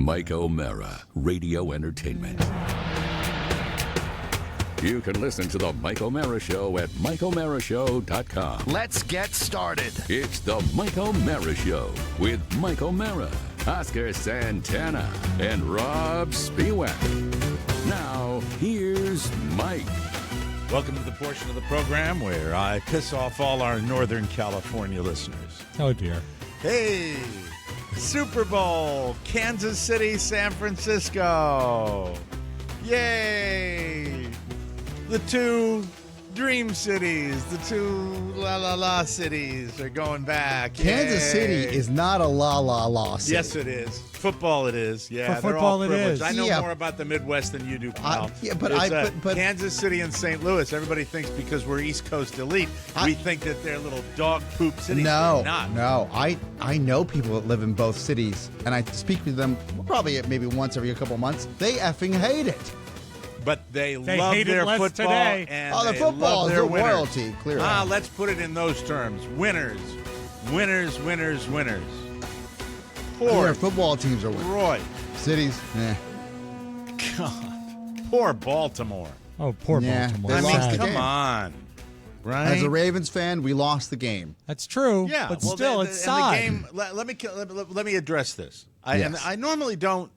Mike O'Mara, Radio Entertainment. You can listen to the Mike O'Mara Show at MikeO'MaraShow.com. Let's get started. It's the Mike O'Mara Show with Mike O'Mara, Oscar Santana, and Rob Spiewak. Now, here's Mike. Welcome to the portion of the program where I piss off all our Northern California listeners. Oh, dear. Hey, Super Bowl, Kansas City, San Francisco. Yay! The two dream cities, the two la-la-la cities are going back. Kansas Yay. City is not a la-la-la city. Yes, it is. Football it is. Yeah, For they're football all it privileged. is. I know Yeah. more about the Midwest than you do, pal. but Kansas City and St. Louis, everybody thinks because we're East Coast elite, we think that they're little dog poop cities. No, They're not. no. I know people that live in both cities, and I speak to them probably maybe once every couple of months. They effing hate it. But they They love hate it their less football today. and Oh, the they football love is their the winners. royalty, clearly. Let's put it in those terms. Winners. Winners, winners, winners. Poor Their football teams are winning. Roy. Cities, God. Poor Baltimore. Oh, poor Yeah, Baltimore. they I lost mean, the come game. on. Right? As a Ravens fan, we lost the game. That's true. Yeah, but well, still, and it's the sad. game. Let me address this. And Yes. I normally don't.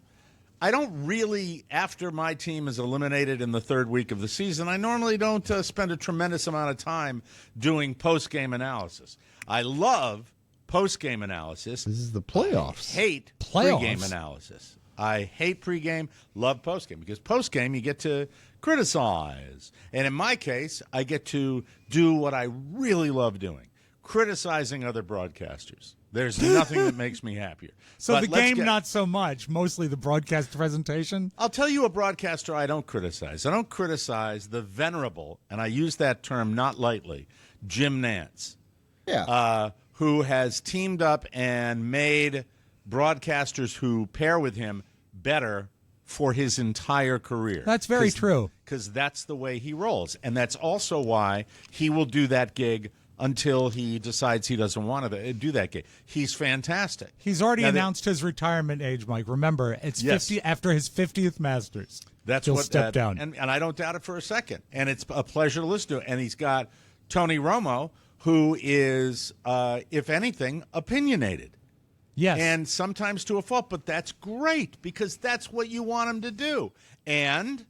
I don't really, after my team is eliminated in the third week of the season, I normally don't spend a tremendous amount of time doing post-game analysis. I love post-game analysis. This is the playoffs. I hate Playoffs? pre-game analysis. I hate pre-game, love post-game, because post-game you get to criticize. And in my case, I get to do what I really love doing, criticizing other broadcasters. There's nothing that makes me happier. So But the let's game, get- not so much. Mostly the broadcast presentation. I'll tell you a broadcaster I don't criticize. I don't criticize the venerable, and I use that term not lightly, Jim Nantz, Yeah. who has teamed up and made broadcasters who pair with him better for his entire career. That's very true. Because that's the way he rolls. And that's also why he will do that gig until he decides he doesn't want to do that gig. He's fantastic. He's already Now, announced his retirement age, Mike. Remember, it's Yes. 50 after his 50th Masters. That's He'll what step down. And I don't doubt it for a second. And it's a pleasure to listen to. And he's got Tony Romo, who is, if anything, opinionated. Yes. And sometimes to a fault, but that's great because that's what you want him to do. And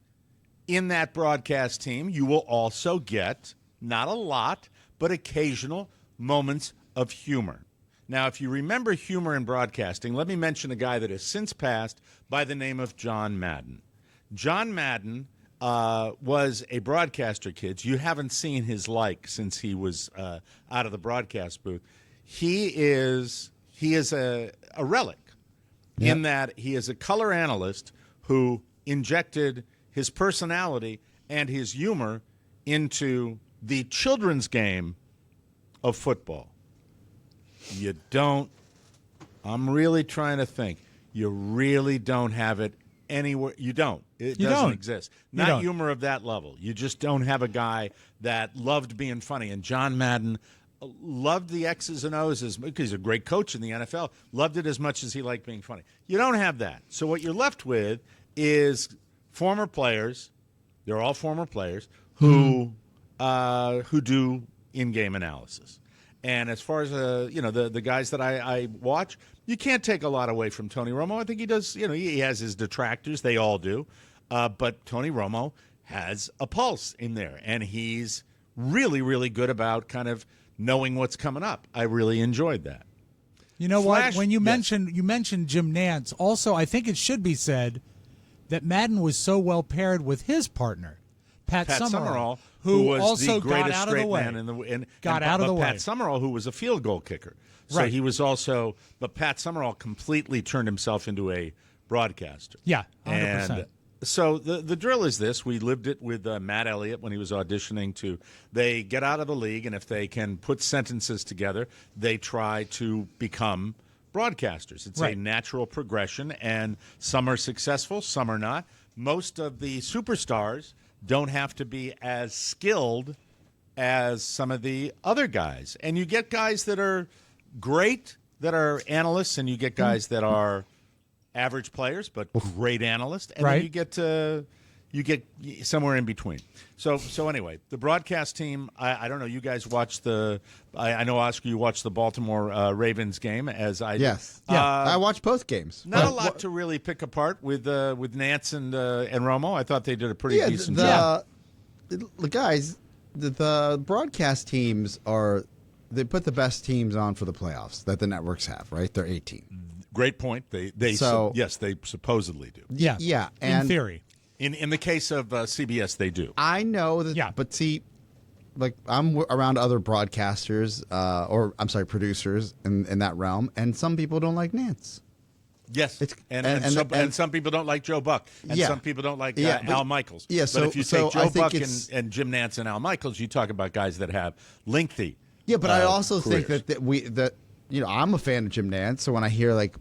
in that broadcast team, you will also get, not a lot, but occasional moments of humor. Now, if you remember humor in broadcasting, let me mention a guy that has since passed by the name of John Madden. John Madden was a broadcaster, kids. You haven't seen his like since he was out of the broadcast booth. He is a relic in that he is a color analyst who injected his personality and his humor into the children's game of football. You don't, I'm really trying to think, you really don't have it anywhere. You don't. It You doesn't don't. exist. You Not don't. humor of that level. You just don't have a guy that loved being funny. And John Madden loved the X's and O's because he's a great coach in the NFL, loved it as much as he liked being funny. You don't have that. So what you're left with is former players, they're all former players, who do in-game analysis. And as far as the guys that I watch, you can't take a lot away from Tony Romo. I think he does. He has his detractors. They all do. But Tony Romo has a pulse in there, and he's really, really good about kind of knowing what's coming up. I really enjoyed that. You know Flash- what? When you yes. mentioned Jim Nantz, also I think it should be said that Madden was so well paired with his partner, Pat Summerall, who was also the greatest got out of the straight way. man in Got out of the Pat way. Summerall, who was a field goal kicker, so Right. he was also. But Pat Summerall completely turned himself into a broadcaster. Yeah, 100%. And so the drill is this: we lived it with Matt Elliott when he was auditioning to. They get out of the league, and if they can put sentences together, they try to become broadcasters. It's a Right. natural progression, and some are successful, some are not. Most of the superstars don't have to be as skilled as some of the other guys. And you get guys that are great, that are analysts, and you get guys that are average players, but great analysts, and Right. then you get somewhere in between. So anyway, the broadcast team. I don't know. You guys watch the. I know, Oscar, you watched the Baltimore Ravens game as I Yes. did. I watched both games. Not a lot to really pick apart with Nance and Romo. I thought they did a pretty Yeah, decent job. the guys, the broadcast teams they put the best teams on for the playoffs that the networks have, right? They're 18. Great point. They yes, they supposedly do. Yeah. Yeah, in and theory. In the case of CBS, they do. I know that, Yeah. but see, like I'm around other broadcasters, producers in that realm, and some people don't like Nance. Yes, It's- and some people don't like Joe Buck, and Yeah. some people don't like Yeah, but- Al Michaels. yeah, but if you so take I Joe think Buck it's- and Jim Nance and Al Michaels, you talk about guys that have lengthy. Yeah, but I also think careers. that I'm a fan of Jim Nance, so when I hear like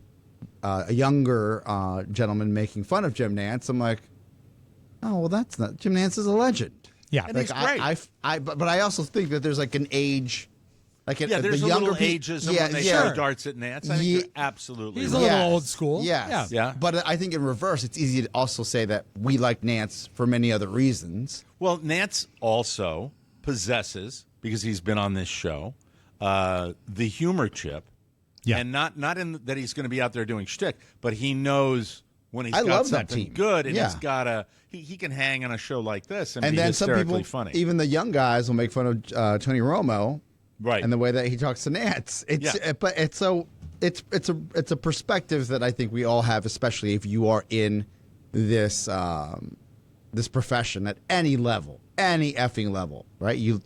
a younger gentleman making fun of Jim Nance, I'm like, oh well, that's not Jim Nance is a legend. Yeah. And he's great. But I also think that there's like an age, like Yeah, there's the a younger little ageism when they throw darts at Nance. I think Yeah. you're absolutely He's right. a little old school. Yes. Yeah. But I think in reverse, it's easy to also say that we like Nance for many other reasons. Well, Nance also possesses, because he's been on this show, the humor chip. Yeah. And not in that he's going to be out there doing shtick, but he knows when he's I got love that something team. good, and Yeah. he's got he can hang on a show like this and, And be then some hysterically people, funny. even the young guys, will make fun of Tony Romo, Right. and the way that he talks to Nance. But it's a perspective that I think we all have, especially if you are in this this profession at any level, any effing level, right? You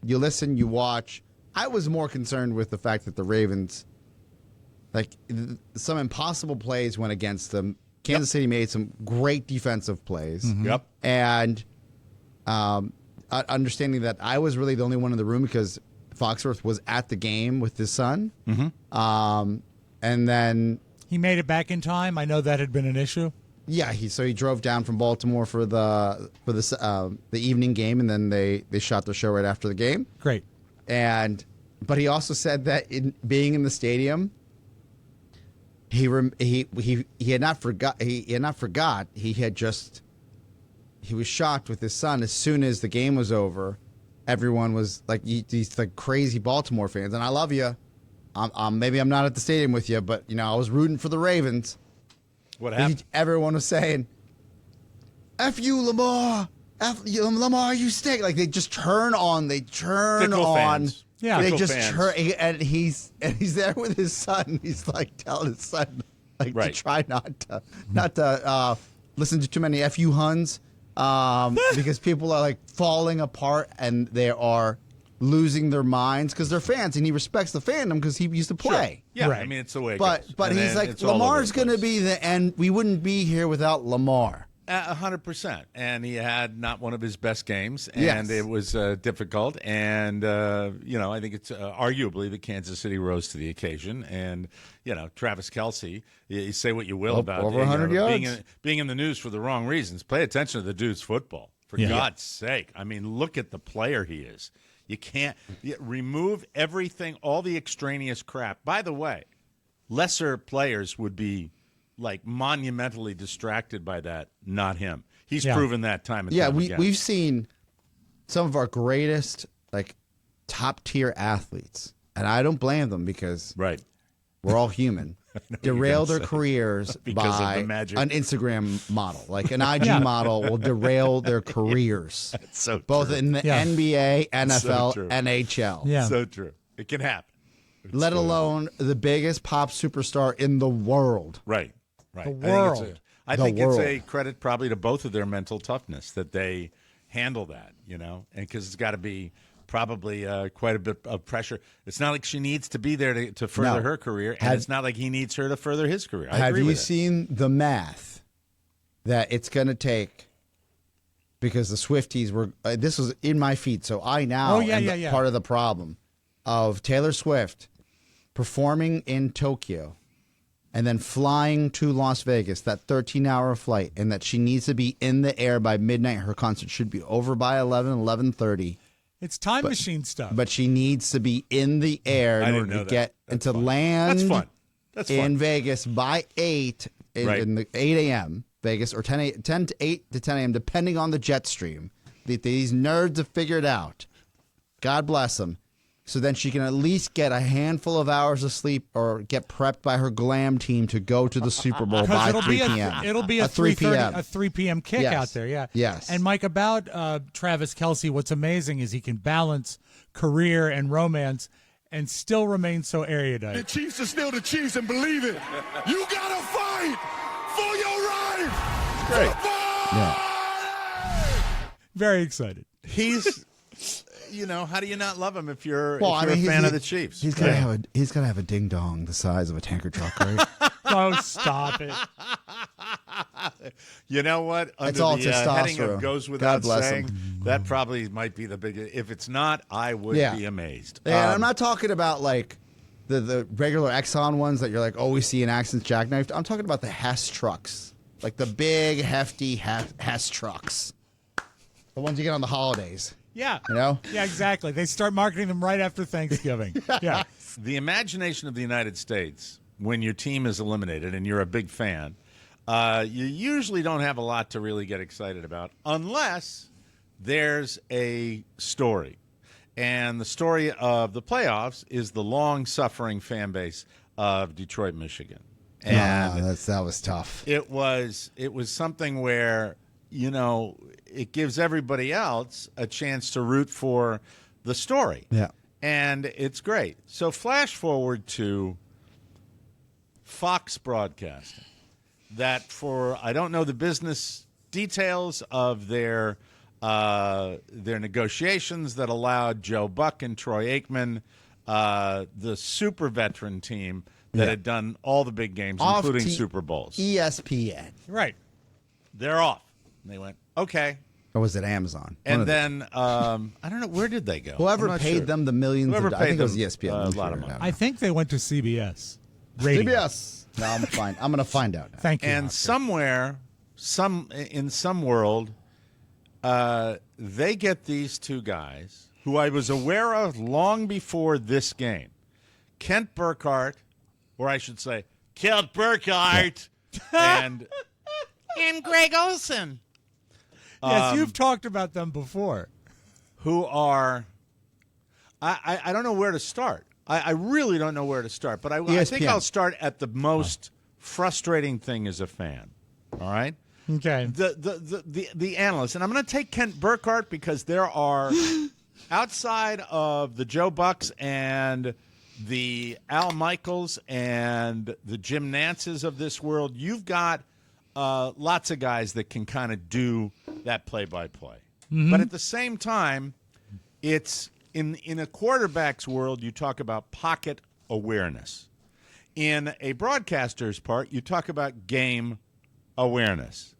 listen, you watch. I was more concerned with the fact that the Ravens, like some impossible plays went against them. Kansas City made some great defensive plays. Yep. And understanding that I was really the only one in the room because Foxworth was at the game with his son. Mm-hmm. And then, He made it back in time. I know that had been an issue. yeah, he drove down from Baltimore for the evening game, and then they shot the show right after the game. Great. But he also said that in being in the stadium, he had not forgot. He was shocked with his son as soon as the game was over. Everyone was like these like crazy Baltimore fans, and I love you. Maybe I'm not at the stadium with you, but I was rooting for the Ravens. What happened? Everyone was saying, "F you, Lamar! Lamar, you stink!" Like they just turn on. They turn Fickle on. fans. Yeah. they Fickle just fans. turn, and he's there with his son. He's like telling his son like Right. to try not to listen to too many "F you, Huns," because people are like falling apart and they are losing their minds because they're fans, and he respects the fandom because he used to play. Yeah, Right. I mean, it's the way it But goes. but And he's then like, it's all over Lamar's the going to place. be the end. We wouldn't be here without Lamar. 100%. And he had not one of his best games, and Yes. it was difficult. And, I think it's arguably that Kansas City rose to the occasion. And, Travis Kelce, you say what you will about over 100 yards. being in the news for the wrong reasons. Pay attention to the dude's football, for Yeah. God's sake. I mean, look at the player he is. You can't remove everything, all the extraneous crap. By the way, lesser players would be like monumentally distracted by that, not him. He's Yeah. proven that time and Yeah, time again. we've seen some of our greatest like top tier athletes, and I don't blame them because right. we're all human. Derail their careers Because of by the magic. an Instagram model, like an IG model, will derail their careers. So both true. in the Yeah. NBA, NFL, true. NHL. Yeah. So true. It can happen. Let alone the biggest pop superstar in the world. Right. Right. The world. I The think it's a world. credit probably to both of their mental toughness that they handle that, and because it's got to be probably quite a bit of pressure. It's not like she needs to be there to further No. her career, and it's not like he needs her to further his career. I Have agree you with it. seen the math that it's going to take? Because the Swifties were this was in my feed, so I now am part of the problem of Taylor Swift performing in Tokyo and then flying to Las Vegas, that 13-hour flight, and that she needs to be in the air by midnight. Her concert should be over by 11:30. It's time machine stuff. But she needs to be in the air I in didn't order know to that. get That's into fun. land. That's fun. That's in fun. Vegas by 8 in the 8 a.m. Vegas, or 10 to 8 to 10 a.m., depending on the jet stream. These nerds have figured out. God bless them. So then she can at least get a handful of hours of sleep or get prepped by her glam team to go to the Super Bowl by 3 p.m. It'll be a 3 p.m. a 3 p.m. kick Yes. out there, yeah. Yes. And Mike, about Travis Kelce, what's amazing is he can balance career and romance and still remain so erudite. The Chiefs are still the Chiefs, and believe it, you gotta fight for your right. Great. Very excited. He's, how do you not love him if you're, Well, a fan of the Chiefs? He's gonna have a ding dong the size of a tanker truck, right? Oh, stop it. You know what? Under It's all the heading testosterone. of goes God without bless saying, him. that probably might be the biggest. If it's not, I would be amazed. And I'm not talking about like the regular Exxon ones that you're like always see in accidents jackknifed. I'm talking about the Hess trucks, like the big hefty Hess trucks, the ones you get on the holidays. Yeah. You know? Yeah, exactly. They start marketing them right after Thanksgiving. Yeah. The imagination of the United States, when your team is eliminated and you're a big fan, you usually don't have a lot to really get excited about unless there's a story. And the story of the playoffs is the long-suffering fan base of Detroit, Michigan. And that was tough. it was something where, it gives everybody else a chance to root for the story. Yeah. And it's great. So flash forward to Fox Broadcasting, that I don't know the business details of their negotiations that allowed Joe Buck and Troy Aikman, the super veteran team that had done all the big games, including Super Bowls. ESPN. Right. They're off. And they went, okay. Or was it Amazon? And then, I don't know, where did they go? Whoever I'm not paid sure. them the millions Whoever of I think paid it was them, ESPN. a lot of money. I think they went to CBS. Radio. CBS. No, I'm fine. I'm going to find out now. Thank you. And Oscar. somewhere, in some world, they get these two guys who I was aware of long before this game. Kent Burkhardt, or I should say, Kent Burkhardt, and Greg Olson. Yes, you've talked about them before. Who are, I don't know where to start. I really don't know where to start, but I think ESPN. I'll start at the most frustrating thing as a fan. All right? Okay. The analysts, and I'm going to take Kent Burkhardt because there are, outside of the Joe Bucks and the Al Michaels and the Jim Nances of this world, you've got lots of guys that can kind of do that play-by-play. But at the same time, it's in a quarterback's world, you talk about pocket awareness. In a broadcaster's part, you talk about game awareness.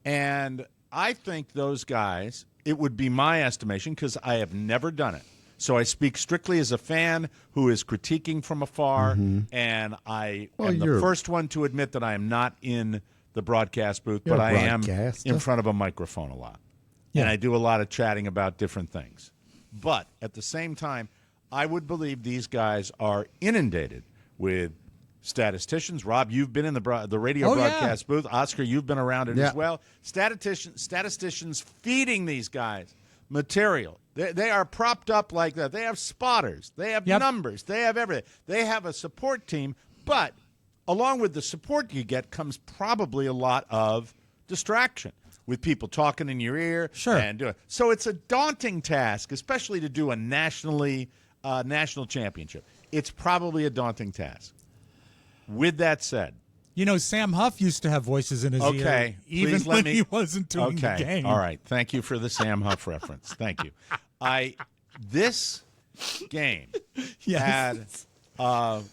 And I think those guys, it would be my estimation, because I have never done it. So I speak strictly as a fan who is critiquing from afar, and I am the first one to admit that I am not in the broadcast booth, but I am in front of a microphone a lot. Yeah. And I do a lot of chatting about different things. But at the same time, I would believe these guys are inundated with statisticians. Rob, you've been in the radio broadcast booth. Oscar, you've been around it as well. Statisticians feeding these guys material. They are propped up like that. They have spotters. They have numbers. They have everything. They have a support team, but along with the support you get comes probably a lot of distraction with people talking in your ear. Sure. And doing. So it's a daunting task, especially to do a national championship. It's probably a daunting task. With that said, Sam Huff used to have voices in his ear, even please when he wasn't doing the game. All right. Thank you for the Sam Huff reference. Thank you. This game had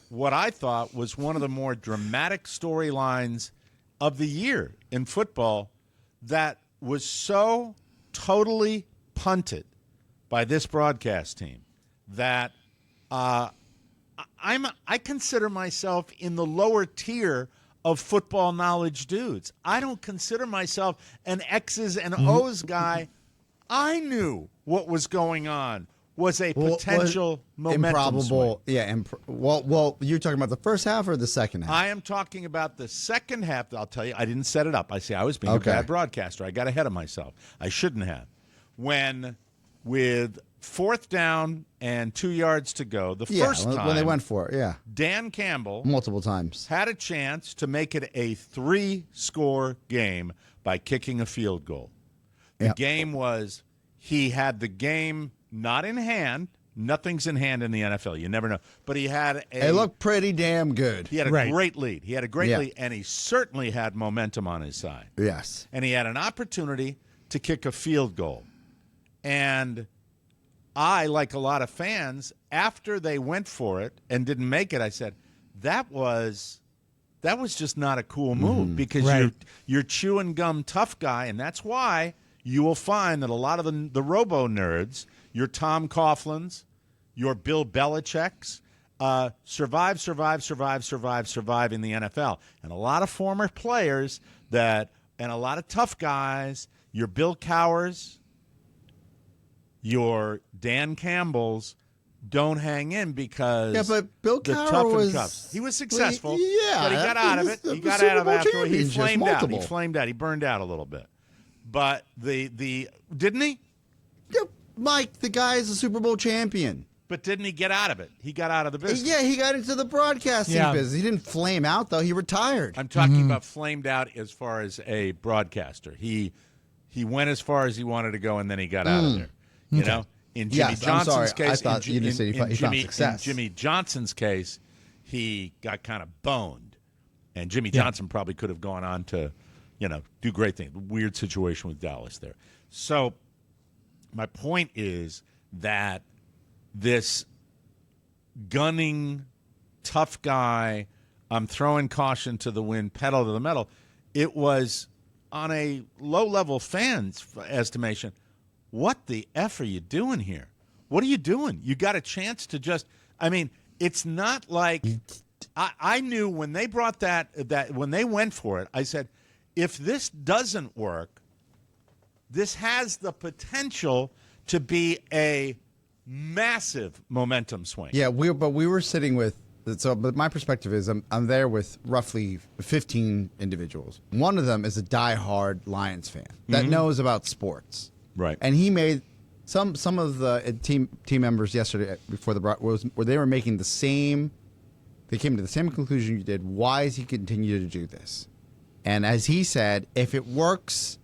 what I thought was one of the more dramatic storylines of the year in football that was so totally punted by this broadcast team that I consider myself in the lower tier of football knowledge dudes. I don't consider myself an X's and O's guy. I knew what was going on was a potential momentum improbable. swing. Yeah. Well, you're talking about the first half or the second half? I am talking about the second half. I'll tell you, I didn't set it up. I say I was being Okay. a bad broadcaster. I got ahead of myself. I shouldn't have. When with 4th down and 2 yards to go, the first time when they went for it, yeah, Dan Campbell multiple times had a chance to make it a 3-score game by kicking a field goal. The game was, he had the game not in hand. Nothing's in hand in the NFL. You never know. But he had It looked pretty damn good. He had a great lead. He had a great Yeah. lead, and he certainly had momentum on his side. Yes. And he had an opportunity to kick a field goal. And I, like a lot of fans, after they went for it and didn't make it, I said, that was just not a cool move because you're chewing gum tough guy, and that's why you will find that a lot of the robo-nerds, your Tom Coughlin's, your Bill Belichick's, survive in the NFL. And a lot of former players and a lot of tough guys, your Bill Cowers, your Dan Campbell's, don't hang in because but Bill the Cowher tough and was tough. He was successful, but he got out of it. He got out of it after he flamed out. Multiple. He flamed out. He burned out a little bit. But the didn't he? Yeah, Mike, the guy is a Super Bowl champion. But didn't he get out of it? He got out of the business. Yeah, he got into the broadcasting business. He didn't flame out, though. He retired. I'm talking about flamed out as far as a broadcaster. He went as far as he wanted to go, and then he got out of there. You know? In Jimmy Johnson's case, I thought you just said he found success. In Jimmy Johnson's case, he got kind of boned. And Jimmy Johnson probably could have gone on to, do great things. Weird situation with Dallas there. So my point is that this gunning, tough guy, I'm throwing caution to the wind, pedal to the metal, it was on a low-level fan's estimation, what the F are you doing here? What are you doing? You got a chance to just – it's not like – I knew when they brought that when they went for it, I said, if this doesn't work, this has the potential to be a massive momentum swing. Yeah, we were sitting with but my perspective is I'm there with roughly 15 individuals. One of them is a diehard Lions fan that knows about sports. Right. And he made some of the team members yesterday before the where they were making the same. They came to the same conclusion you did. Why is he continue to do this? And as he said, if it works,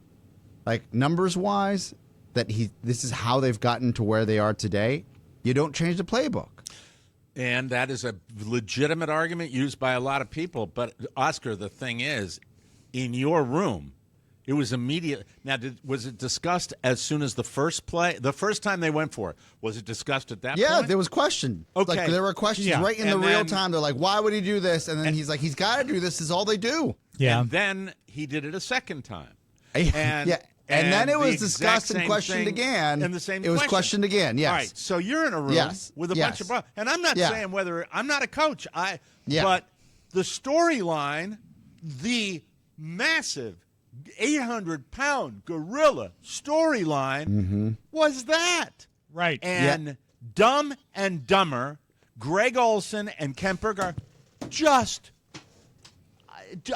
like numbers wise, this is how they've gotten to where they are today. You don't change the playbook. And that is a legitimate argument used by a lot of people. But Oscar, the thing is, in your room, it was immediate. Now, was it discussed as soon as the first play? The first time they went for it, was it discussed at that point? Yeah, there was question. Okay. Like, there were questions right in the real time. They're like, why would he do this? And then he's like, he's got to do this. This is all they do. Yeah. And then he did it a second time. And then it was the discussed and exact questioned same again. And the same it was question. questioned again, yes. All right, so you're in a room with a bunch of brothers. And I'm not saying whether – I'm not a coach. But the storyline, the massive 800-pound gorilla storyline was that. Right. And Dumb and Dumber, Greg Olson and Kemper are just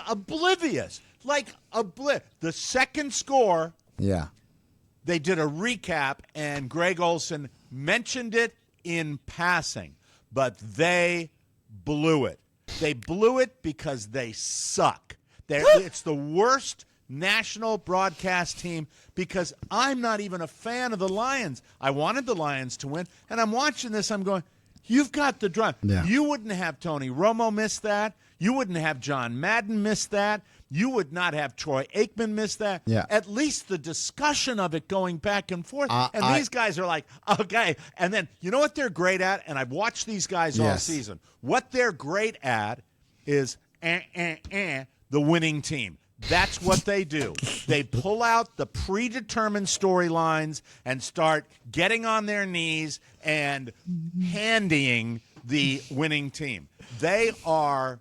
oblivious. Like the second score, they did a recap, and Greg Olson mentioned it in passing, but they blew it. They blew it because they suck. It's the worst national broadcast team because I'm not even a fan of the Lions. I wanted the Lions to win, and I'm watching this. I'm going, you've got the drive. Yeah. You wouldn't have Tony Romo miss that. You wouldn't have John Madden miss that. You would not have Troy Aikman miss that. Yeah. At least the discussion of it going back and forth. These guys are like, okay. And then, you know what they're great at? And I've watched these guys all season. What they're great at is the winning team. That's what they do. They pull out the predetermined storylines and start getting on their knees and handying the winning team. They are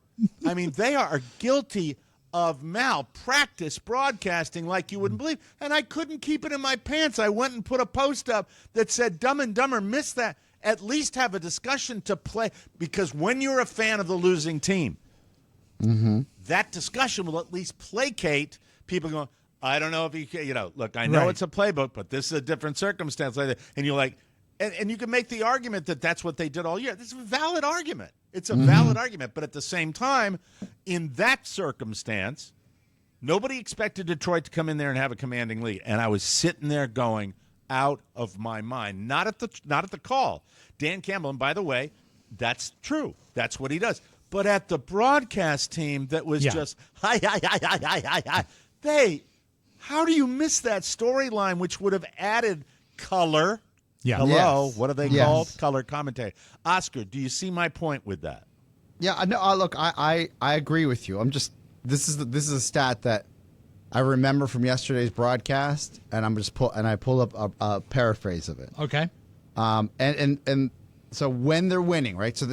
guilty of malpractice broadcasting like you wouldn't believe. And I couldn't keep it in my pants. I went and put a post up that said Dumb and Dumber missed that. At least have a discussion to play, because when you're a fan of the losing team, that discussion will at least placate people going, I don't know if look, I know it's a playbook, but this is a different circumstance like that. And you're like, and you can make the argument that that's what they did all year. This is a valid argument. It's a valid argument. But at the same time, in that circumstance, nobody expected Detroit to come in there and have a commanding lead. And I was sitting there going, out of my mind. Not at the call. Dan Campbell, and by the way, that's true. That's what he does. But at the broadcast team that was just, hi. How do you miss that storyline, which would have added color? Yeah. Hello, Yes. what are they called? Color commentary. Oscar, do you see my point with that? Yeah, no. Look, I agree with you. This is a stat that I remember from yesterday's broadcast, and I pull up a paraphrase of it. Okay. And so when they're winning, right? So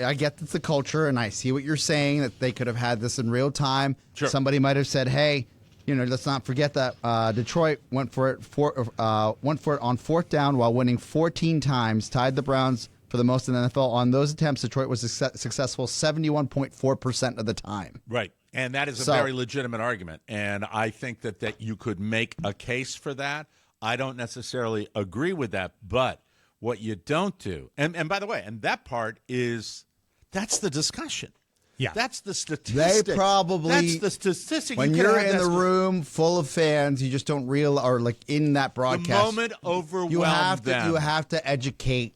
I get that's the culture, and I see what you're saying, that they could have had this in real time. Sure. Somebody might have said, hey, let's not forget that Detroit went for it on fourth down while winning 14 times, tied the Browns for the most in the NFL. On those attempts, Detroit was successful 71.4% of the time. Right. And that is a very legitimate argument. And I think that you could make a case for that. I don't necessarily agree with that. But what you don't do, and by the way, and that part that's the discussion. Yeah. That's the statistic. They probably, that's the statistic. When you're in the room full of fans, you just don't realize, or like in that broadcast, the moment overwhelmed them. You have to educate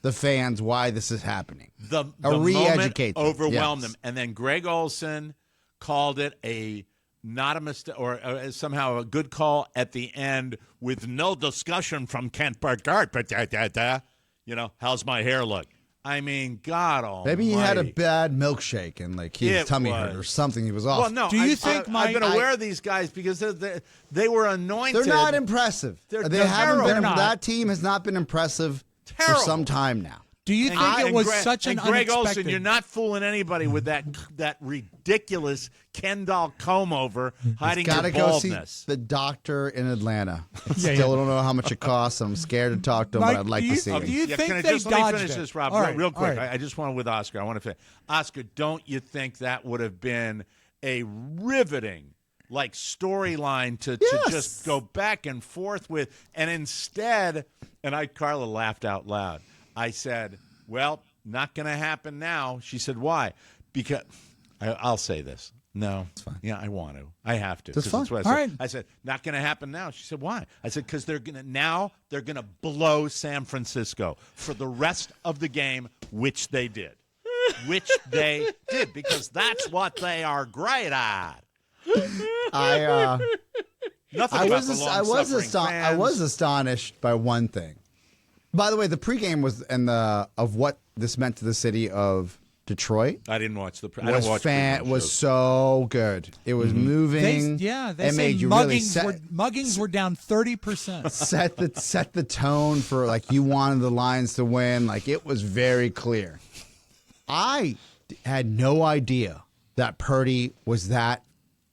the fans why this is happening. The re-educate moment overwhelmed them. them. And then Greg Olson called it not a mistake, or somehow a good call at the end with no discussion from Kent Burgard. How's my hair look? I mean, God almighty. Maybe he had a bad milkshake and his tummy hurt or something. He was off. Well, no. Do you think I've been aware of these guys because they were anointed. They're not impressive. They're haven't been. terrible. That team has not been impressive for some time now. Do you think it was such an Greg unexpected... Olson, you're not fooling anybody with that ridiculous Ken doll comb over hiding your Gotta go see baldness. the doctor in Atlanta. Yeah, Still don't know how much it costs. I'm scared to talk to him, Mike, but I'd like to see him. Do you think can I they just, let me dodged finish it? this, Rob, All right, real quick. all right. I just want with Oscar. I want to finish. Oscar, don't you think that would have been a riveting storyline to just go back and forth with? And instead, Carla laughed out loud. I said, well, not going to happen now. She said, why? Because I'll say this. No. It's fine. Yeah, I want to. I have to. That's fine. That's what I said. All right. I said, not going to happen now. She said, why? I said, because they're going to blow San Francisco for the rest of the game, which they did. Because that's what they are great at. I I was astonished by one thing. By the way, the pregame was of what this meant to the city of Detroit. I didn't watch the. I don't watch pregame was shows. so good. It was moving. They it say made you muggings were down 30%. set the tone for you wanted the Lions to win. It was very clear. I had no idea that Purdy was that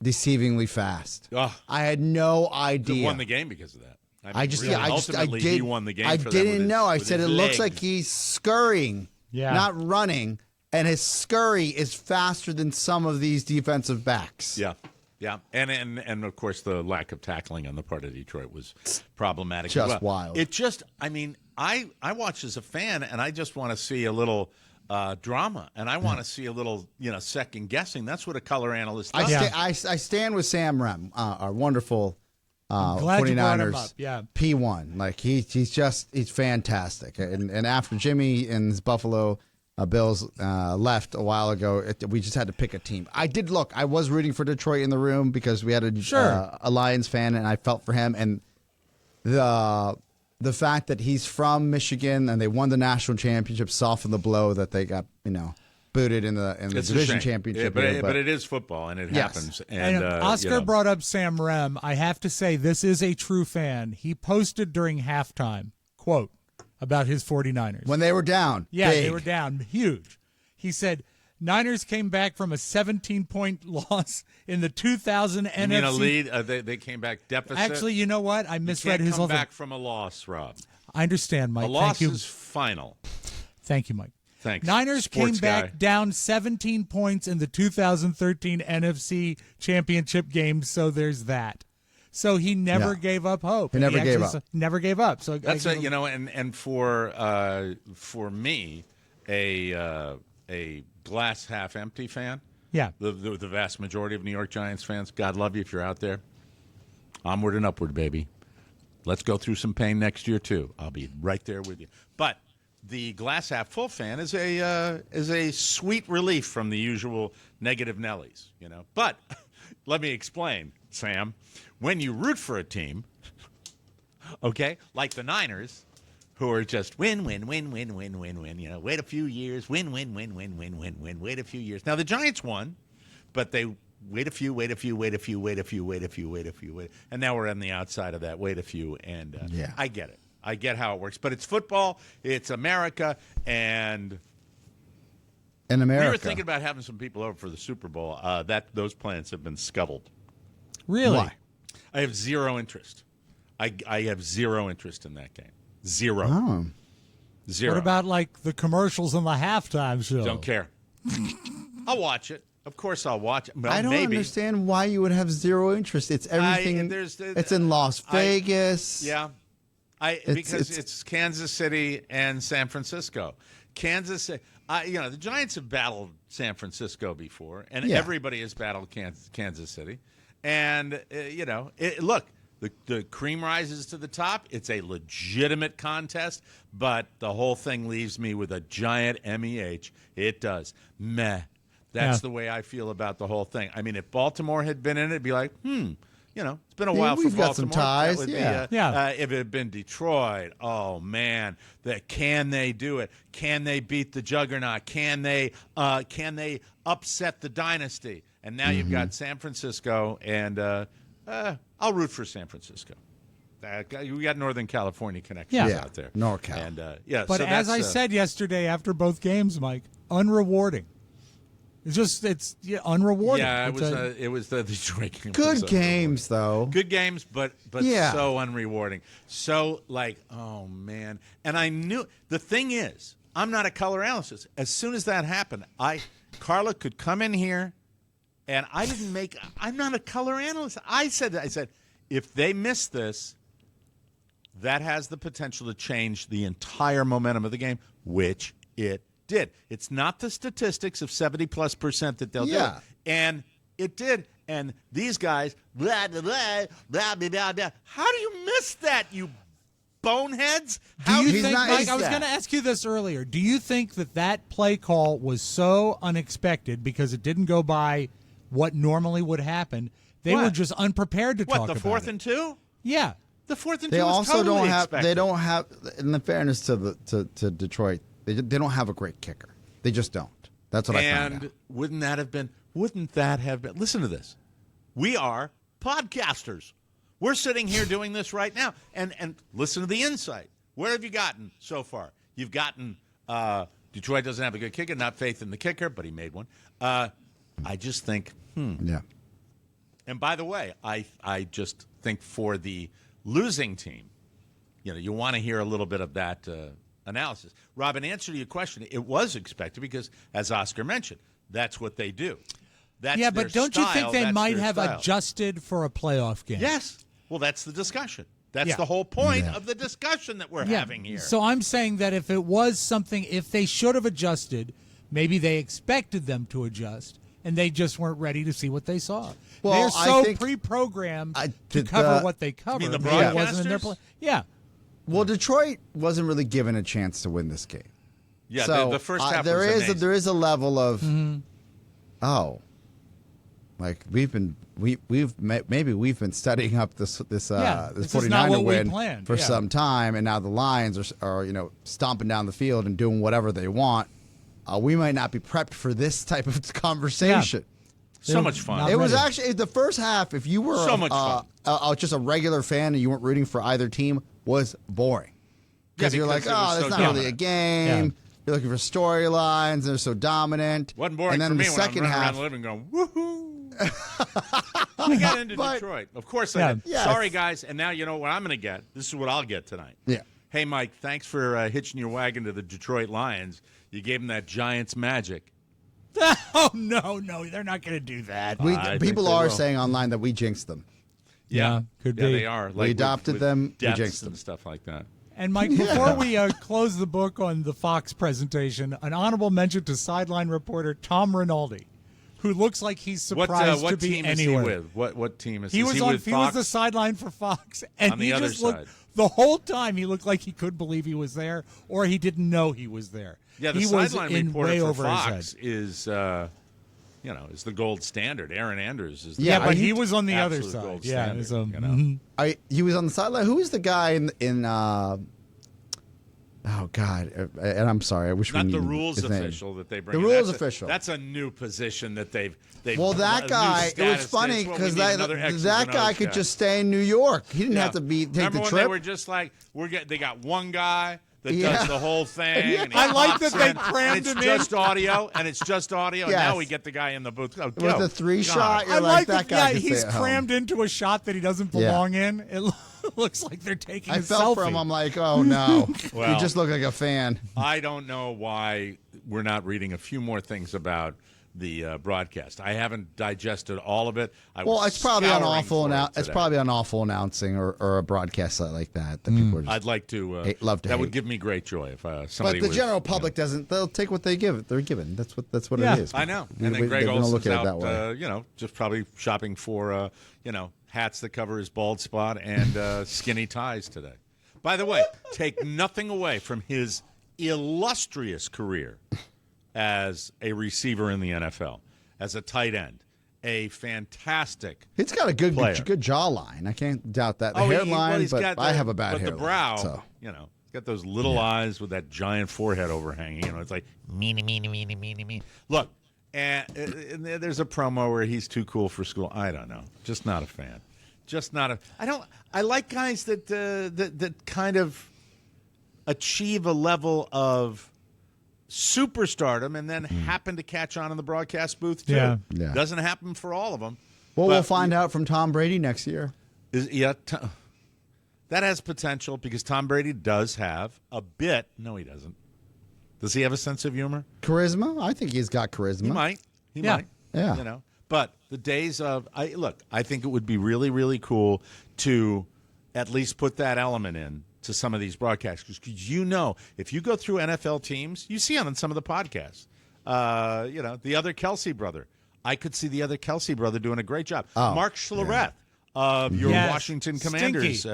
deceivingly fast. Oh. I had no idea. He won the game because of that. Ultimately, he won the game. I for them didn't with know. I his said it looks legs. like he's scurrying, not running, and his scurry is faster than some of these defensive backs. Yeah. Yeah, and of course the lack of tackling on the part of Detroit was problematic. Just wild. It just, I watch as a fan, and I just want to see a little drama, and I want to see a little, second guessing. That's what a color analyst does. I stand with Sam Rem, our wonderful Glad you brought him 49ers up. Yeah. P1. He's fantastic. And after Jimmy and his Buffalo Bills left a while ago, we just had to pick a team. I was rooting for Detroit in the room because we had a Lions fan, and I felt for him. And the fact that he's from Michigan and they won the national championship softened the blow that they got, booted in the division championship. Yeah, but it is football, and it happens. And Oscar brought up Sam Rem. I have to say, this is a true fan. He posted during halftime, quote, about his 49ers. When they were down. Yeah, big. they were down huge. He said, Niners came back from a 17-point loss in the 2000 NFC. You mean a lead? They came back deficit? Actually, you know what? I misread you his can't whole come thing. back from a loss, Rob. I understand, Mike. A loss Thank you. is final. Thank you, Mike. Thanks. Niners Sports came back guy. down 17 points in the 2013 NFC Championship game, so there's that. So he never gave up hope. He never gave up. Never gave up. So That's it, and for me, a glass half empty fan. Yeah. The vast majority of New York Giants fans, God love you if you're out there. Onward and upward, baby. Let's go through some pain next year too. I'll be right there with you. But the glass half full fan is a sweet relief from the usual negative Nellies, But let me explain, Sam. When you root for a team, okay, like the Niners, who are just win, win, win, win, win, win, win. Wait a few years, win, win, win, win, win, win, win. Wait a few years. Now the Giants won, but they wait a few, wait a few, wait a few, wait a few, wait a few, wait a few, and now we're on the outside of that. Wait a few, and I get it. I get how it works, but it's football, it's America, and In America, we were thinking about having some people over for the Super Bowl. Those plans have been scuttled. Really? Why? I have zero interest. I have zero interest in that game. Zero. Oh. Zero. What about like the commercials on the halftime show? Don't care. I'll watch it. Of course, I'll watch it. Well, I don't maybe. understand why you would have zero interest. It's everything. It's in Las Vegas. Yeah. Because it's Kansas City and San Francisco. Kansas City. The Giants have battled San Francisco before, and everybody has battled Kansas City. And, look, the cream rises to the top. It's a legitimate contest, but the whole thing leaves me with a giant MEH. It does. Meh. That's the way I feel about the whole thing. I mean, if Baltimore had been in it, it'd be like, it's been a while for we've Baltimore. got some ties, That would yeah. be, if it had been Detroit, oh man, can they do it? Can they beat the juggernaut? Can they upset the dynasty? And now you've got San Francisco, and I'll root for San Francisco. We got Northern California connections out there, NorCal, and But so as I said yesterday after both games, Mike, unrewarding. It's unrewarding. Yeah, it was the Detroit game. Good games, though. Good games, but so unrewarding. So oh man. And I knew the thing is, I'm not a color analyst. As soon as that happened, Carla could come in here, and I'm not a color analyst. I said if they miss this, that has the potential to change the entire momentum of the game, which it did. It's not the statistics of 70+% that they'll do. And it did. And these guys, blah, blah, blah, blah, blah, blah, blah. How do you miss that, you boneheads? Do you think, Mike, I was going to ask you this earlier. Do you think that play call was so unexpected because it didn't go by what normally would happen? They were just unprepared to talk about it. What, the 4th and 2? Yeah. The 4th and 2 They was also totally don't have. expected. They don't have. In the fairness to Detroit, they don't have a great kicker. They just don't. That's what I found out. And wouldn't that have been? Listen to this. We are podcasters. We're sitting here doing this right now, and listen to the insight. Where have you gotten so far? You've gotten Detroit doesn't have a good kicker. Not faith in the kicker, but he made one. I just think. Yeah. And by the way, I just think for the losing team, you want to hear a little bit of that analysis. Rob, in answer to your question, it was expected because, as Oscar mentioned, that's what they do. That's but don't you think they might have style. Adjusted for a playoff game? Yes. Well, that's the discussion. That's the whole point of the discussion that we're having here. So I'm saying that if it was something, if they should have adjusted, maybe they expected them to adjust, and they just weren't ready to see what they saw. Well, They're so I think pre-programmed to cover what they cover. You mean the Maybe it wasn't in their broadcasters? Yeah. Well, Detroit wasn't really given a chance to win this game. Yeah, so the first half there was is amazing. there is a level of we've been studying up this this is not 49er what we win planned. for some time, and now the Lions are stomping down the field and doing whatever they want. We might not be prepped for this type of conversation. So much fun. Not It was ready. actually the first half. If you were So much fun. just a regular fan and you weren't rooting for either team, was boring because Yeah, you're like, because it was that's so not really a dominant. game. You're looking for storylines. They're so dominant. Wasn't boring and then for me the when I'm second running half, around the living room going, woohoo. I got into Detroit. Of course I did. Yes. Sorry, guys. And now you know what I'm going to get. This is what I'll get tonight. Yeah. Hey, Mike, thanks for hitching your wagon to the Detroit Lions. You gave them that Giants magic. Oh, no, they're not going to do that. People are saying online that we jinxed them. Yeah, could be. Yeah, they are. We adopted them, we jinxed them. And stuff like that. And, Mike, before we close the book on the Fox presentation, an honorable mention to sideline reporter Tom Rinaldi, who looks like he's surprised what to be team anywhere. Is he with? What team is he? He Was Fox? the sideline for Fox, and on he the other just looked side. the whole time. He looked like he couldn't believe he was there, or he didn't know he was there. Yeah, the he sideline was reporter way for over Fox his head. is, is the gold standard. Aaron Andrews is. Yeah, the but he was on the other absolute side. gold Yeah, standard, He was on the sideline. Who was the guy in oh God, and I'm sorry. I wish Not we the knew rules his name. official that they bring. The in. rules That's official. That's a new position that they've. Well, that a new guy. It was status. funny It's what we because need, that another X's that and guy O's could just stay in New York. He didn't have to take Remember the when trip. they were just like they got one guy that Yeah. does the whole thing. Yeah. And he I like that pops they in, crammed and him in. It's just audio, and it's just audio. And Yes. now we get the guy in the booth. Oh, With go. the three God. shot, I you're like that that. guy. Yeah, could he's stay at home. crammed into a shot that he doesn't belong in. It looks like they're taking I a felt selfie. for him. I'm like, oh no, Well- you just look like a fan. I don't know why we're not reading a few more things about the broadcast. I haven't digested all of it. Well, it's probably on awful. It's today. probably on awful announcing or a broadcast site like that people are just. I'd like to. Love to That hate. would give me great joy if But somebody. the was, general public doesn't. They'll take what they give. They're given. That's what Yeah. it is. I know. We- And then we- Greg they don't look Olson's at it out, that way. just probably shopping for, hats that cover his bald spot and skinny ties today. By the way, take nothing away from his illustrious career as a receiver in the NFL, as a tight end, a fantastic. He's got a good player. jawline. I can't doubt that. The Well, hairline, he's but got I have a bad but hairline. the brow, So. he's got those little eyes with that giant forehead overhanging. It's like meanie. Look, and there's a promo where he's too cool for school. I don't know. Just not a fan. Just not a. I like guys that kind of achieve a level of superstardom and then happen to catch on in the broadcast booth too. Yeah. Yeah. Doesn't happen for all of them. Well, we'll find out from Tom Brady next year. That has potential because Tom Brady does have a bit. No, he doesn't. Does he have a sense of humor? Charisma? I think he's got charisma. He might. He Yeah. might. Yeah. But the days of I think it would be really, really cool to at least put that element in to some of these broadcasts because if you go through NFL teams, you see on some of the podcasts, the other Kelsey brother. I could see the other Kelsey brother doing a great job. Oh, Mark Schlereth of your Yes. Washington Stinky. Commanders.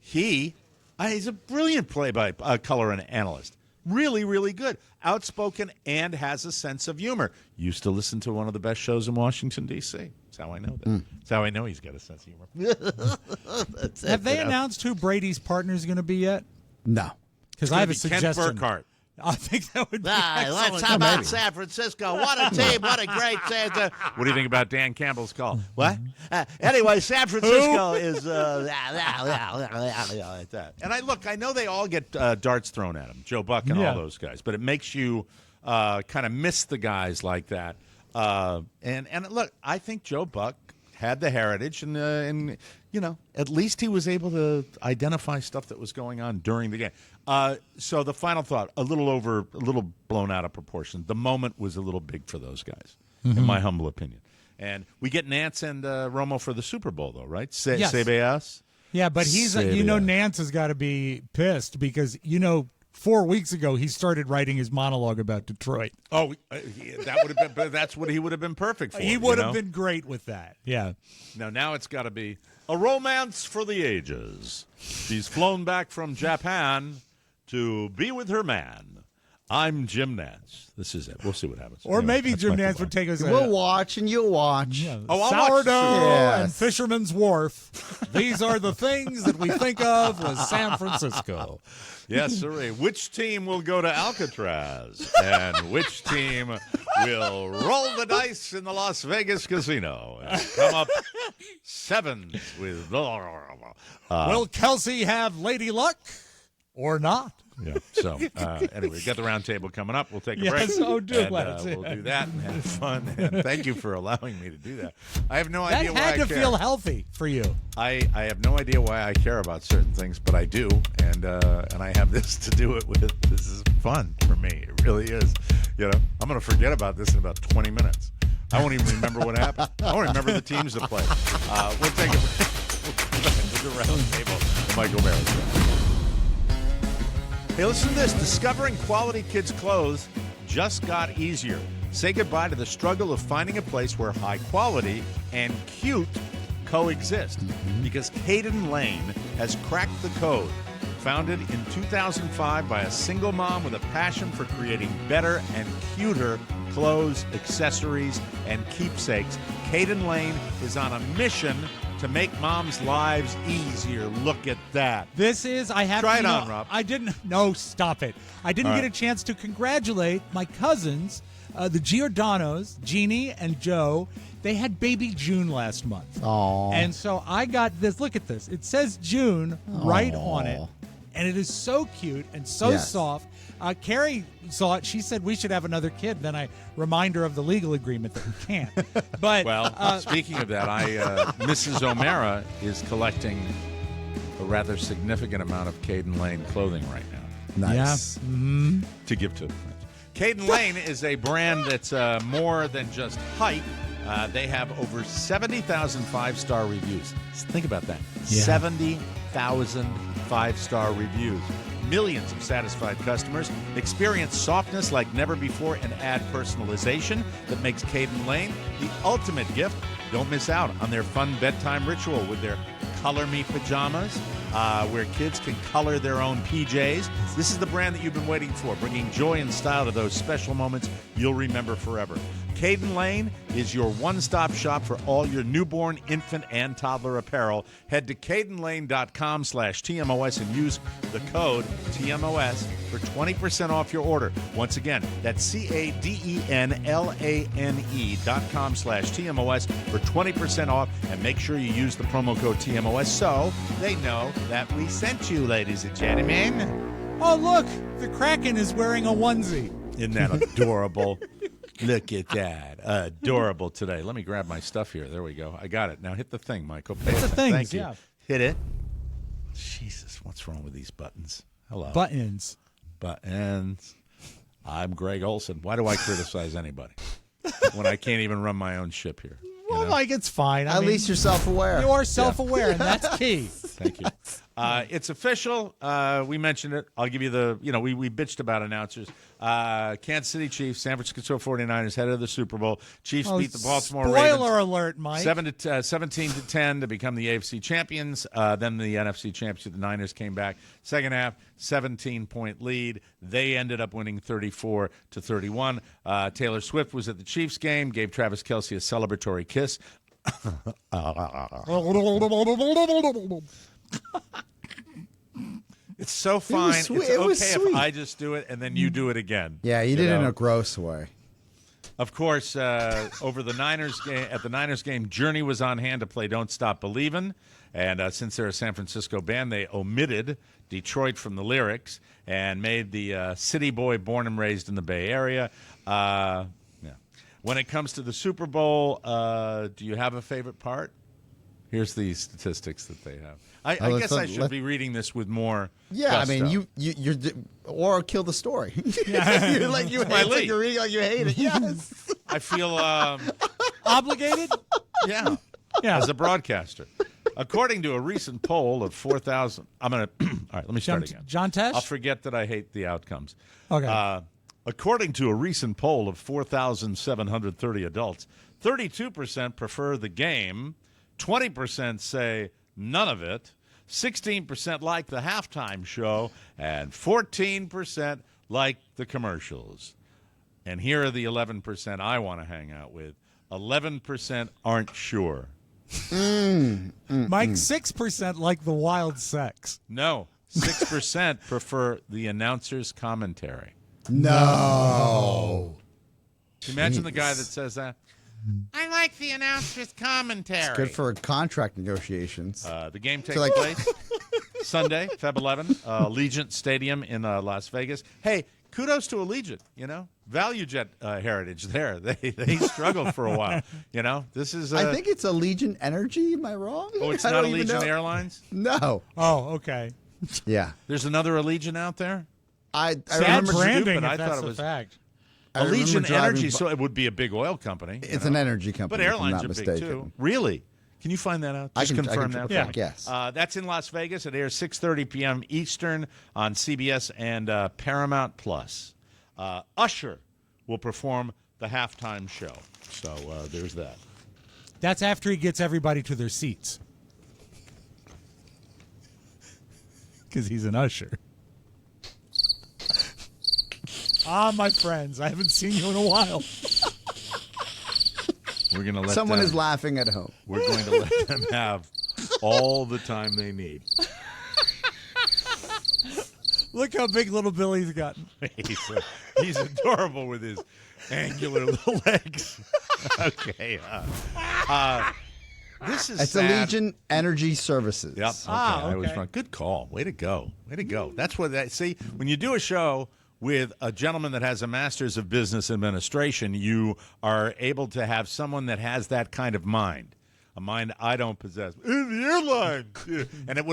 He's a brilliant play-by-color analyst. Really, really good. Outspoken and has a sense of humor. Used to listen to one of the best shows in Washington, D.C. That's how I know that. That's how I know he's got a sense of humor. Have they announced who Brady's partner is going to be yet? No. Because I have a Kent suggestion. Burkhardt. I think that would be Let's excellent. talk about San Francisco. What a team. What a great team. What do you think about Dan Campbell's call? What? Anyway, San Francisco is like that. And I know they all get darts thrown at them, Joe Buck and all those guys, but it makes you kind of miss the guys like that. And look, I think Joe Buck had the heritage, and at least he was able to identify stuff that was going on during the game. So the final thought, a little blown out of proportion. The moment was a little big for those guys, in my humble opinion. And we get Nance and Romo for the Super Bowl, though, right? Yes. CBS. Yeah, but Nance has got to be pissed because 4 weeks ago he started writing his monologue about Detroit. Oh, that would have been. That's what he would have been perfect for. He would have been great with that. Yeah. Now it's got to be a romance for the ages. She's flown back from Japan to be with her man. I'm Jim Nance. This is it. We'll see what happens. Or maybe that's Jim Michael Nance would Bond. take us. We'll watch and you'll watch. I'll watch Sourdough Yes. and Fisherman's Wharf. These are the things that we think of with San Francisco. Yes, sir. Which team will go to Alcatraz? And which team will roll the dice in the Las Vegas casino and come up sevens with... Will Kelsey have Lady Luck or not? Yeah. So anyway, we got the round table coming up. We'll take a break. Yes, do and, let's. we'll do that and have fun. And thank you for allowing me to do that. I have no idea why I That had to care. feel healthy for you. I have no idea why I care about certain things, but I do, and I have this to do it with. This is fun for me. It really is. I'm going to forget about this in about 20 minutes. I won't even remember what happened. I won't remember the teams that played. We'll take a break. With the round table, the Michael Merritt Show. Hey, listen to this. Discovering quality kids' clothes just got easier. Say goodbye to the struggle of finding a place where high quality and cute coexist. Because Caden Lane has cracked the code. Founded in 2005 by a single mom with a passion for creating better and cuter clothes, accessories, and keepsakes, Caden Lane is on a mission to make moms' lives easier. Look at that. This is, I have Try to it know, on, Rob. No, stop it. I didn't get a chance to congratulate my cousins, the Giordanos, Jeannie and Joe. They had baby June last month. Aww. And so I got this. Look at this. It says June right on it. And it is so cute and so soft. Carrie saw it. She said we should have another kid. Then I remind her of the legal agreement that we can't. But speaking of that, Mrs. O'Mara is collecting a rather significant amount of Caden Lane clothing right now. Nice. To give to friends. Caden Lane is a brand that's more than just hype. They have over 70,000 five-star reviews. Just think about that. 70,000 five-star reviews. Millions of satisfied customers experience softness like never before and add personalization that makes Caden Lane the ultimate gift. Don't miss out on their fun bedtime ritual with their Color Me pajamas, where kids can color their own PJs. This is the brand that you've been waiting for, bringing joy and style to those special moments you'll remember forever. Caden Lane is your one-stop shop for all your newborn, infant, and toddler apparel. Head to cadenlane.com/TMOS and use the code TMOS for 20% off your order. Once again, that's CADENLANE.com/TMOS for 20% off, and make sure you use the promo code TMOS so they know that we sent you, ladies and gentlemen. oh, look, the Kraken is wearing a onesie. Isn't that adorable? Look at that. Adorable today. Let me grab my stuff here. There we go. I got it. Now hit the thing, Michael. Hit the things, Thank you. yeah. Hit it. Jesus, what's wrong with these buttons? Hello. Buttons. Buttons. I'm Greg Olson. Why do I criticize anybody when I can't even run my own ship here? Well, Mike, it's fine. At least you're self-aware. You are self-aware, and that's key. Thank you. It's official. We mentioned it. I'll give you the, we bitched about announcers. Kansas City Chiefs, San Francisco 49ers headed to the Super Bowl. Chiefs beat the Baltimore Ravens. Spoiler alert, Mike. 17-10 to become the AFC champions. Then the NFC championship. The Niners came back. Second half, 17-point lead. They ended up winning 34-31. Taylor Swift was at the Chiefs game, gave Travis Kelce a celebratory kiss. It's so fine. It's okay if I just do it and then you do it again. Yeah, you did it in a gross way. Of course, over the Niners game, at the Niners game, Journey was on hand to play "Don't Stop Believin'," and since they're a San Francisco band, they omitted Detroit from the lyrics and made the city boy born and raised in the Bay Area. When it comes to the Super Bowl, do you have a favorite part? Here's the statistics that they have. I guess I should be reading this with more. Yeah, gusto. I mean, you're or kill the story. You're like you're reading like you hate it. Yes, I feel Obligated? yeah, as a broadcaster. According to a recent poll of 4,000, I'm gonna. All right, let me start again. John Tesh? I'll forget that I hate the outcomes. Okay. According to a recent poll of 4,730 adults, 32% prefer the game, 20% say none of it, 16% like the halftime show, and 14% like the commercials. And here are the 11% I want to hang out with. 11% aren't sure. Mike, 6% like the wild sex. No, 6% prefer the announcer's commentary. No. Imagine the guy that says that. I like the announcer's commentary. It's good for contract negotiations. The game takes place Sunday, Feb 11, Allegiant Stadium in Las Vegas. Hey, kudos to Allegiant, ValueJet heritage there. They struggled for a while, This is I think it's Allegiant Energy. Am I wrong? Oh, it's I not don't even Allegiant know. Airlines? No. Oh, okay. Yeah. There's another Allegiant out there? I Sad remember branding, stupid. I if thought that's it a was- fact. I remember Allegiant driving Energy, by- so it would be a big oil company. It's an energy company. But if I'm airlines not are mistaken. big, too. Really? Can you find that out? I Just can confirm triple that. check, yes. That's in Las Vegas. It airs 6:30 p.m. Eastern on CBS and Paramount Plus. Usher will perform the halftime show. So there's that. That's after he gets everybody to their seats. Because he's an usher. My friends, I haven't seen you in a while. We're going to let Someone them, is laughing at home. We're going to let them have all the time they need. Look how big little Billy's gotten. He's adorable with his angular little legs. Okay. This is It's sad. Allegiant Energy Services. Yep. Okay. I was wrong. Good call. Way to go. Way to go. That's what see, when you do a show with a gentleman that has a master's of business administration, you are able to have someone that has that kind of mind. A mind I don't possess. The airline. And it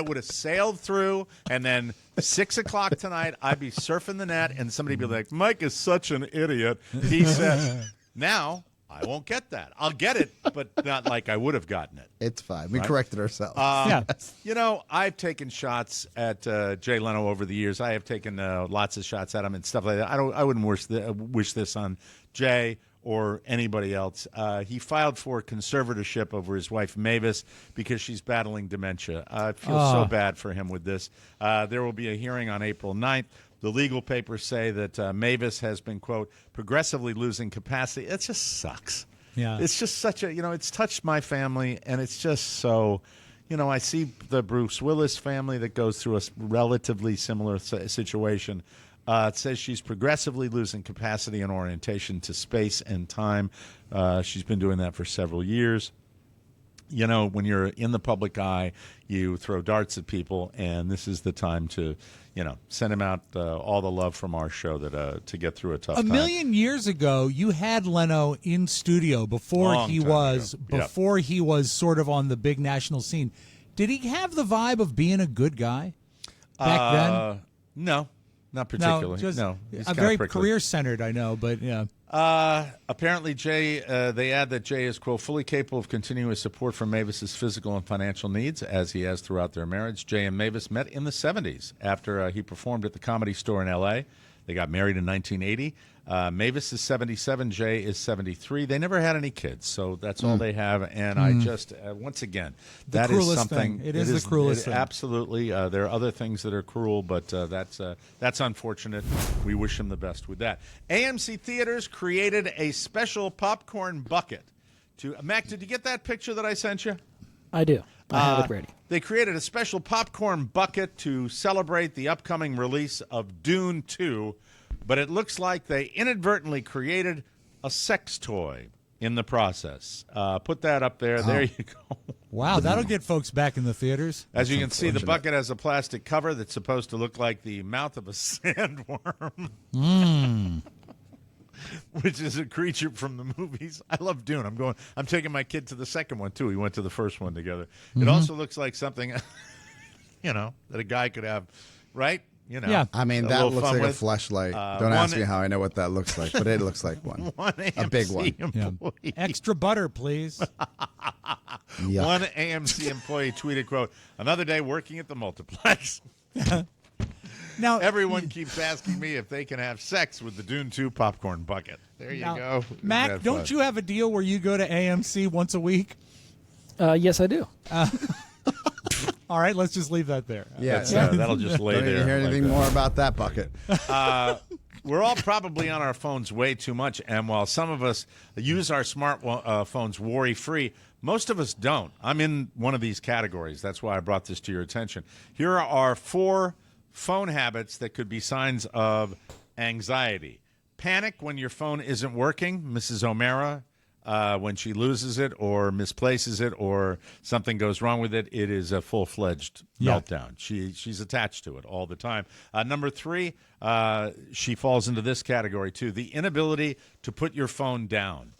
would have sailed through, and then 6 o'clock tonight I'd be surfing the net and somebody'd be like, Mike is such an idiot. He said, now I won't get that. I'll get it, but not like I would have gotten it. It's fine. We corrected ourselves. I've taken shots at Jay Leno over the years. I have taken lots of shots at him and stuff like that. I wouldn't wish this on Jay or anybody else. He filed for conservatorship over his wife Mavis because she's battling dementia. I feel so bad for him with this. There will be a hearing on April 9th. The legal papers say that Mavis has been, quote, progressively losing capacity. It just sucks. Yeah. It's just such a, it's touched my family, and it's just so, I see the Bruce Willis family that goes through a relatively similar situation. It says she's progressively losing capacity and orientation to space and time. She's been doing that for several years. When you're in the public eye, you throw darts at people, and this is the time to, send him out all the love from our show that to get through a tough time. A million years ago, you had Leno in studio before he was sort of on the big national scene. Did he have the vibe of being a good guy back then? No, not particularly. No, he's a very career-centered, I know, but yeah. Apparently, Jay, they add that Jay is, quote, fully capable of continuing his support for Mavis's physical and financial needs, as he has throughout their marriage. Jay and Mavis met in the 70s after he performed at the Comedy Store in L.A. They got married in 1980. Mavis is 77. Jay is 73. They never had any kids, so that's all they have. And I just, once again, that is something. It is the cruelest thing. Absolutely. There are other things that are cruel, but that's unfortunate. We wish him the best with that. AMC Theaters created a special popcorn bucket. Mac, did you get that picture that I sent you? I do. I have it ready. They created a special popcorn bucket to celebrate the upcoming release of Dune 2, but it looks like they inadvertently created a sex toy in the process. Put that up there. Oh. There you go. Wow, that'll get folks back in the theaters. As you can see, the bucket has a plastic cover that's supposed to look like the mouth of a sandworm. Which is a creature from the movies. I love Dune. I'm taking my kid to the second one, too. We went to the first one together. It also looks like something, that a guy could have, right? Yeah. I mean, that looks like a fleshlight. Don't ask me how I know what that looks like, but it looks like one. A big one. Yeah. Extra butter, please. One AMC employee tweeted, quote, another day working at the multiplex. Now everyone keeps asking me if they can have sex with the Dune 2 popcorn bucket. There you go. Mac, don't you have a deal where you go to AMC once a week? Yes, I do. All right, let's just leave that there. That'll just lay Don't there. Don't hear anything more about that bucket. We're all probably on our phones way too much, and while some of us use our smartphones worry-free, most of us don't. I'm in one of these categories. That's why I brought this to your attention. Here are 4 phone habits that could be signs of anxiety. Panic when your phone isn't working. Mrs. O'Mara When she loses it or misplaces it or something goes wrong with it, it is a full-fledged meltdown. She's attached to it all the time. Number 3, she falls into this category too, the inability to put your phone down.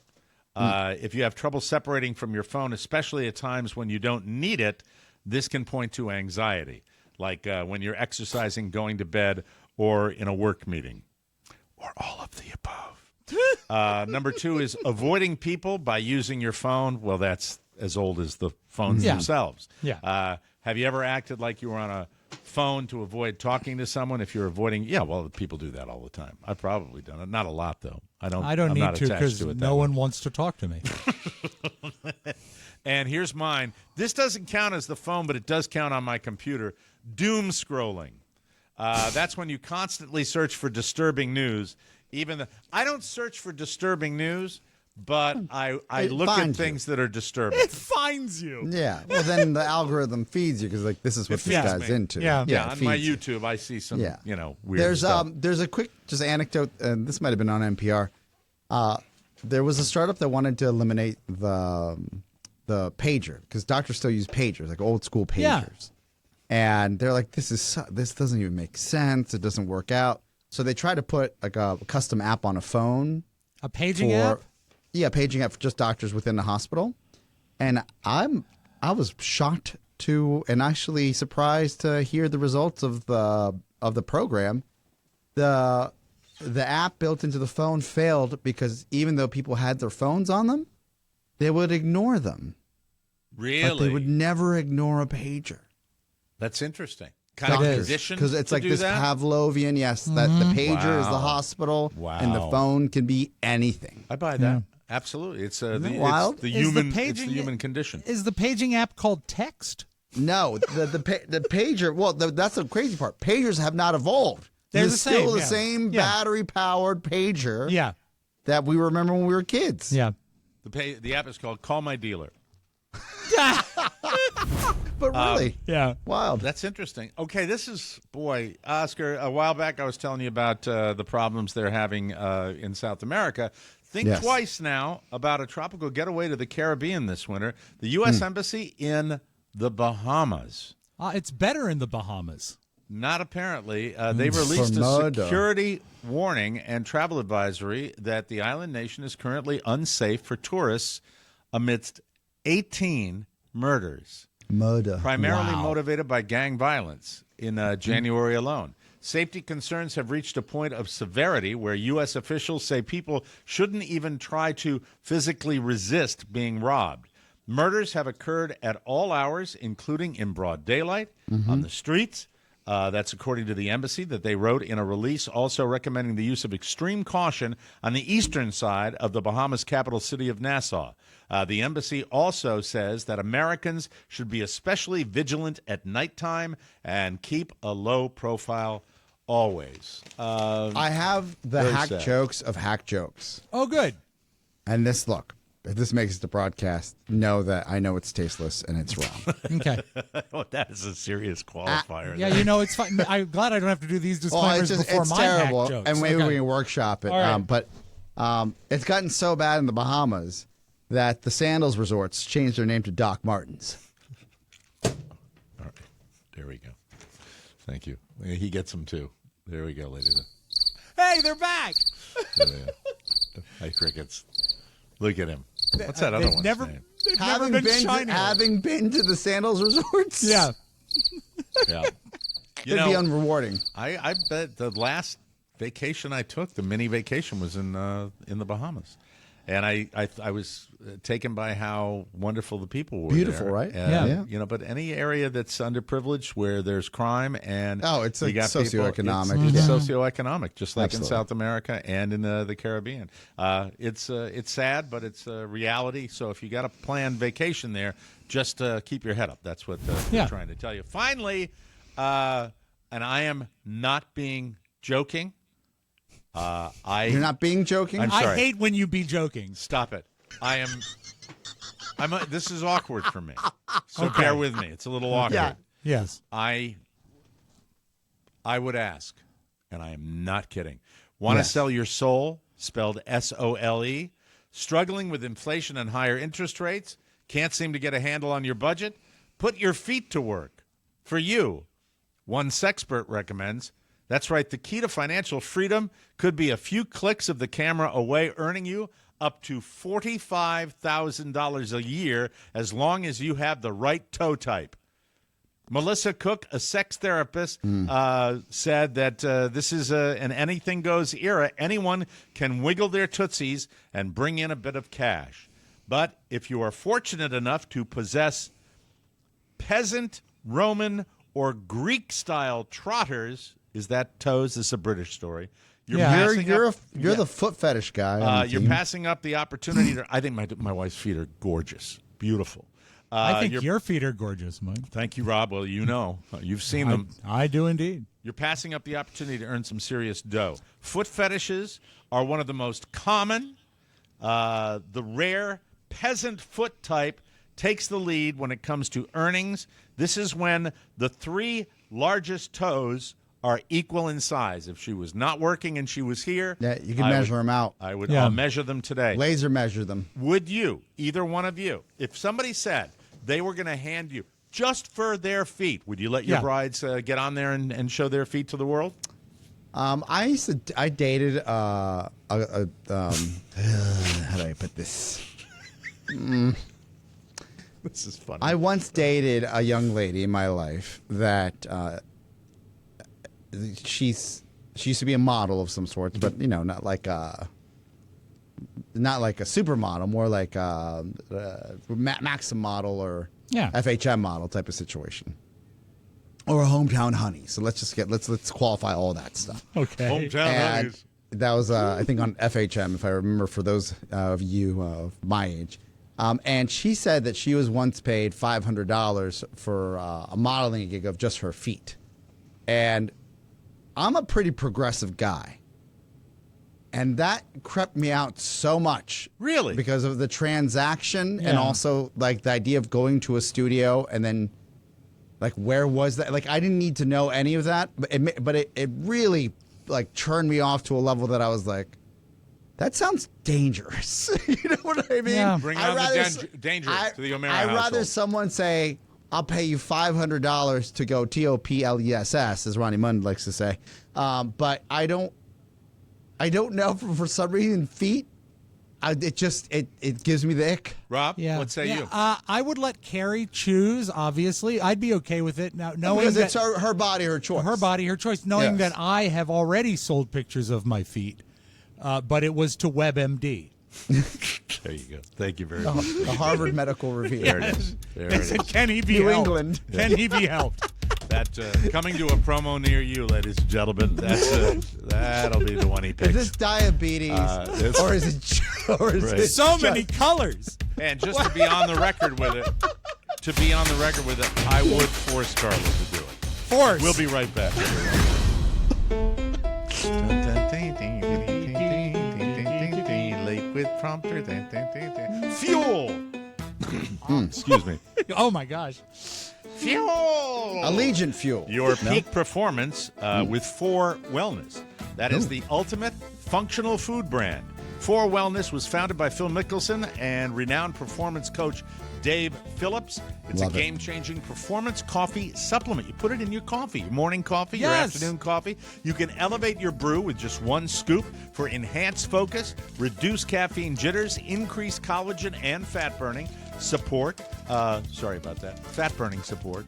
If you have trouble separating from your phone, especially at times when you don't need it, this can point to anxiety, like when you're exercising, going to bed, or in a work meeting, or all of the above. Number 2 is avoiding people by using your phone. Well, that's as old as the phones themselves. Yeah. Have you ever acted like you were on a phone to avoid talking to someone? If you're avoiding, well, people do that all the time. I've probably done it. Not a lot, though. I don't I'm need not to because no one wants to talk to me. And here's mine. This doesn't count as the phone, but it does count on my computer. Doom scrolling. That's when you constantly search for disturbing news. I don't search for disturbing news, but I look at things that are disturbing. It finds you. Yeah. Well, then the algorithm feeds you because this is what this guy's into. Yeah. it On my feeds you. YouTube, I see some weird There's stuff. there's a quick anecdote, and this might have been on NPR. There was a startup that wanted to eliminate the pager because doctors still use pagers, like old school pagers. Yeah. And they're like, this doesn't even make sense. It doesn't work out. So they try to put like a custom app on a phone. A paging app? Yeah, paging app for just doctors within the hospital. And I was shocked and actually surprised to hear the results of the program. The app built into the phone failed because even though people had their phones on them, they would ignore them. Really? But they would never ignore a pager. That's interesting. Kind of conditioned because it's to like do this that? Pavlovian, that the pager is the hospital, and the Wow. phone can be anything. I buy that. Absolutely. It's wild? it's the Is the human condition. Is the paging app called Text? No, the pager. Well, that's the crazy part. Pagers have not evolved. They're It's the still same, the yeah. same Yeah. battery-powered pager Yeah. that we remember when we were kids. Yeah. The app is called Call My Dealer. But really, Yeah. wild. That's interesting. Okay, this is, Oscar, a while back I was telling you about the problems they're having in South America. Think Yes. twice now about a tropical getaway to the Caribbean this winter. The U.S. Embassy in the Bahamas. It's better in the Bahamas. Not apparently. They released a Formodo. security warning and travel advisory that the island nation is currently unsafe for tourists amidst 18 murders, primarily motivated by gang violence in January alone. Safety concerns have reached a point of severity where U.S. officials say people shouldn't even try to physically resist being robbed. Murders have occurred at all hours, including in broad daylight, on the streets. That's according to the embassy that they wrote in a release, also recommending the use of extreme caution on the eastern side of the Bahamas capital city of Nassau. The embassy also says that Americans should be especially vigilant at nighttime and keep a low profile always. I have the Very hack sad. jokes of hack jokes. Oh, good. And if this makes it to broadcast, know that I know it's tasteless and it's wrong. Okay. Oh, that is a serious qualifier. Yeah, it's fine. I'm glad I don't have to do these disclaimers before it's my terrible, hack jokes. and maybe Okay. we can workshop it. All right. But it's gotten so bad in the Bahamas that the Sandals resorts changed their name to Doc Martens. All right. There we go. Thank you. He gets them, too. There we go, ladies. Hey, they're back. There they are. Hi, crickets. Look at him. What's that other They've one's never, name? they've never been shinier. Having been to the Sandals resorts, Yeah. Yeah. You it'd be know, unrewarding. I bet the last vacation I took, the mini vacation, was in the Bahamas. And I was taken by how wonderful the people were. Beautiful, there. right? And, Yeah. But any area that's underprivileged where there's crime and It's you like got people, socioeconomic. it's Yeah. socioeconomic, just like Absolutely. in South America and in the Caribbean. It's sad, but it's a reality. So if you got a planned vacation there, just keep your head up. That's what we're trying to tell you. Finally, and I am not being joking. You're not being joking. I'm I sorry. hate when you be joking. Stop it. This is awkward for me. So Okay. bear with me. It's a little awkward. Yeah. Yes. I would ask, and I am not kidding, want to Yes. sell your soul, spelled SOLE? Struggling with inflation and higher interest rates? Can't seem to get a handle on your budget? Put your feet to work. For you, one sexpert recommends. That's right, the key to financial freedom could be a few clicks of the camera away, earning you up to $45,000 a year as long as you have the right toe type. Melissa Cook, a sex therapist, said that this is an anything-goes era. Anyone can wiggle their tootsies and bring in a bit of cash. But if you are fortunate enough to possess peasant, Roman, or Greek-style trotters, is that toes? This is a British story. You're the foot fetish guy. You're passing up the opportunity to. I think my wife's feet are gorgeous, beautiful. I think your feet are gorgeous, Mike. Thank you, Rob. Well, you know, you've seen them. I do indeed. You're passing up the opportunity to earn some serious dough. Foot fetishes are one of the most common. The rare peasant foot type takes the lead when it comes to earnings. This is when the 3 largest toes are equal in size. If she was not working and she was here, yeah, you can measure them out. I'll measure them today. Laser measure them. Would you, either one of you, if somebody said they were going to hand you just for their feet, would you let your brides get on there and show their feet to the world? I dated how do I put this? This is funny. I once dated a young lady in my life that she used to be a model of some sort, but not like a supermodel, more like a Maxim model or FHM model type of situation, or a hometown honey. So let's qualify all that stuff. Okay, hometown honeys. That was I think on FHM, if I remember, for those of you of my age. And she said that she was once paid $500 for a modeling gig of just her feet. And I'm a pretty progressive guy. And that crept me out so much. Really? Because of the transaction and also like the idea of going to a studio and then like where was that? Like I didn't need to know any of that, but it really like turned me off to a level that I was like, that sounds dangerous. You know what I mean? Yeah. Bring on the danger to the O'Mara household. I'd rather someone say, I'll pay you $500 to go TOPLESS, as Ronnie Mund likes to say. But I don't know, for some reason, feet, it gives me the ick. Rob, what say you? I would let Carrie choose, obviously. I'd be okay with it. Now, knowing because that it's her body, her choice. Her body, her choice. Knowing that I have already sold pictures of my feet. But it was to WebMD. There you go. Thank you very much. The Harvard Medical Review. There it is. There it is. Can he be New helped? England. Can he be helped? That coming to a promo near you, ladies and gentlemen. That'll be the one he picks. Is this diabetes, or is it? So many colors. And just to be on the record with it, I would force Carla to do it. Force. We'll be right back. Late with prompter. Fuel. Excuse me. Oh my gosh. Fuel. Allegiant Fuel. Your peak performance with 4 Wellness. That is the ultimate functional food brand. 4 Wellness was founded by Phil Mickelson and renowned performance coach Dave Phillips. It's a game-changing performance coffee supplement. You put it in your coffee, your morning coffee, your afternoon coffee. You can elevate your brew with just 1 scoop for enhanced focus, reduce caffeine jitters, increase collagen and fat burning support. Fat burning support.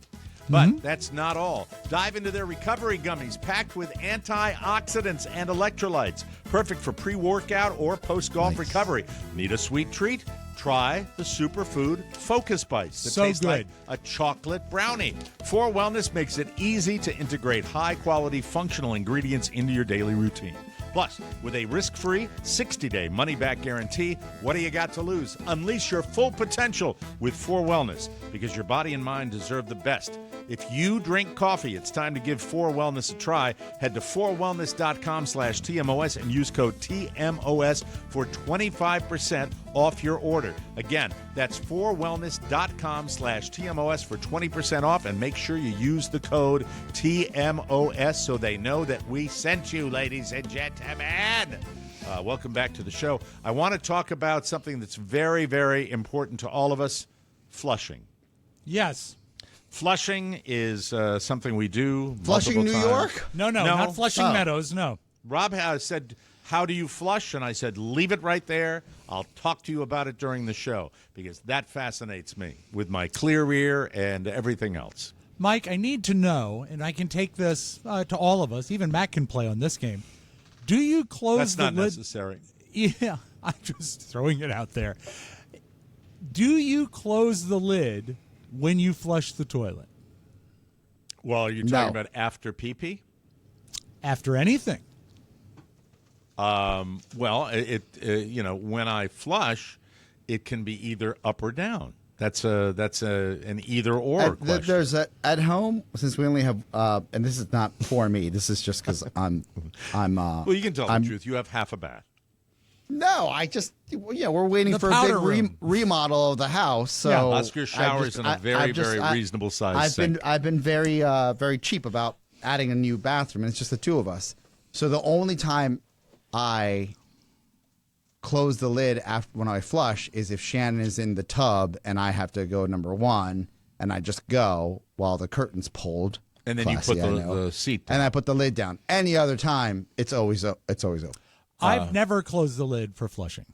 But that's not all. Dive into their recovery gummies packed with antioxidants and electrolytes. Perfect for pre-workout or post-golf recovery. Need a sweet treat? Try the Superfood Focus Bites. That tastes like a chocolate brownie. 4 Wellness makes it easy to integrate high-quality functional ingredients into your daily routine. Plus, with a risk-free 60-day money-back guarantee, what do you got to lose? Unleash your full potential with 4 Wellness, because your body and mind deserve the best. If you drink coffee, it's time to give 4 Wellness a try. Head to 4wellness.com/TMOS and use code TMOS for 25% off your order. Again, that's 4wellness.com/TMOS for 20% off, and make sure you use the code TMOS so they know that we sent you, ladies and gentlemen. Welcome back to the show. I want to talk about something that's very, very important to all of us, flushing. Yes. Flushing is something we do Flushing, New multiple times. York? No, not Flushing Meadows, no. Rob has said, how do you flush? And I said, leave it right there. I'll talk to you about it during the show because that fascinates me with my clear ear and everything else. Mike, I need to know, and I can take this to all of us. Even Matt can play on this game. Do you close That's the not lid? necessary. Yeah, I'm just throwing it out there. Do you close the lid when you flush the toilet? Well, you're talking about after pee-pee? After anything. Well, when I flush, it can be either up or down. That's an either or question. There's at home, since we only have and this is not for me. This is just because I'm. Well, you can tell the truth. You have half a bath. No, we're waiting The for a powder big room. remodel of the house. So Oscar showers in a very reasonable size sink. I've been very very cheap about adding a new bathroom, and it's just the two of us. So the only time I close the lid when I flush is if Shannon is in the tub and I have to go number one, and I just go while the curtain's pulled. And then Classy, you put the seat down. And I put the lid down. Any other time, it's always open. I've never closed the lid for flushing.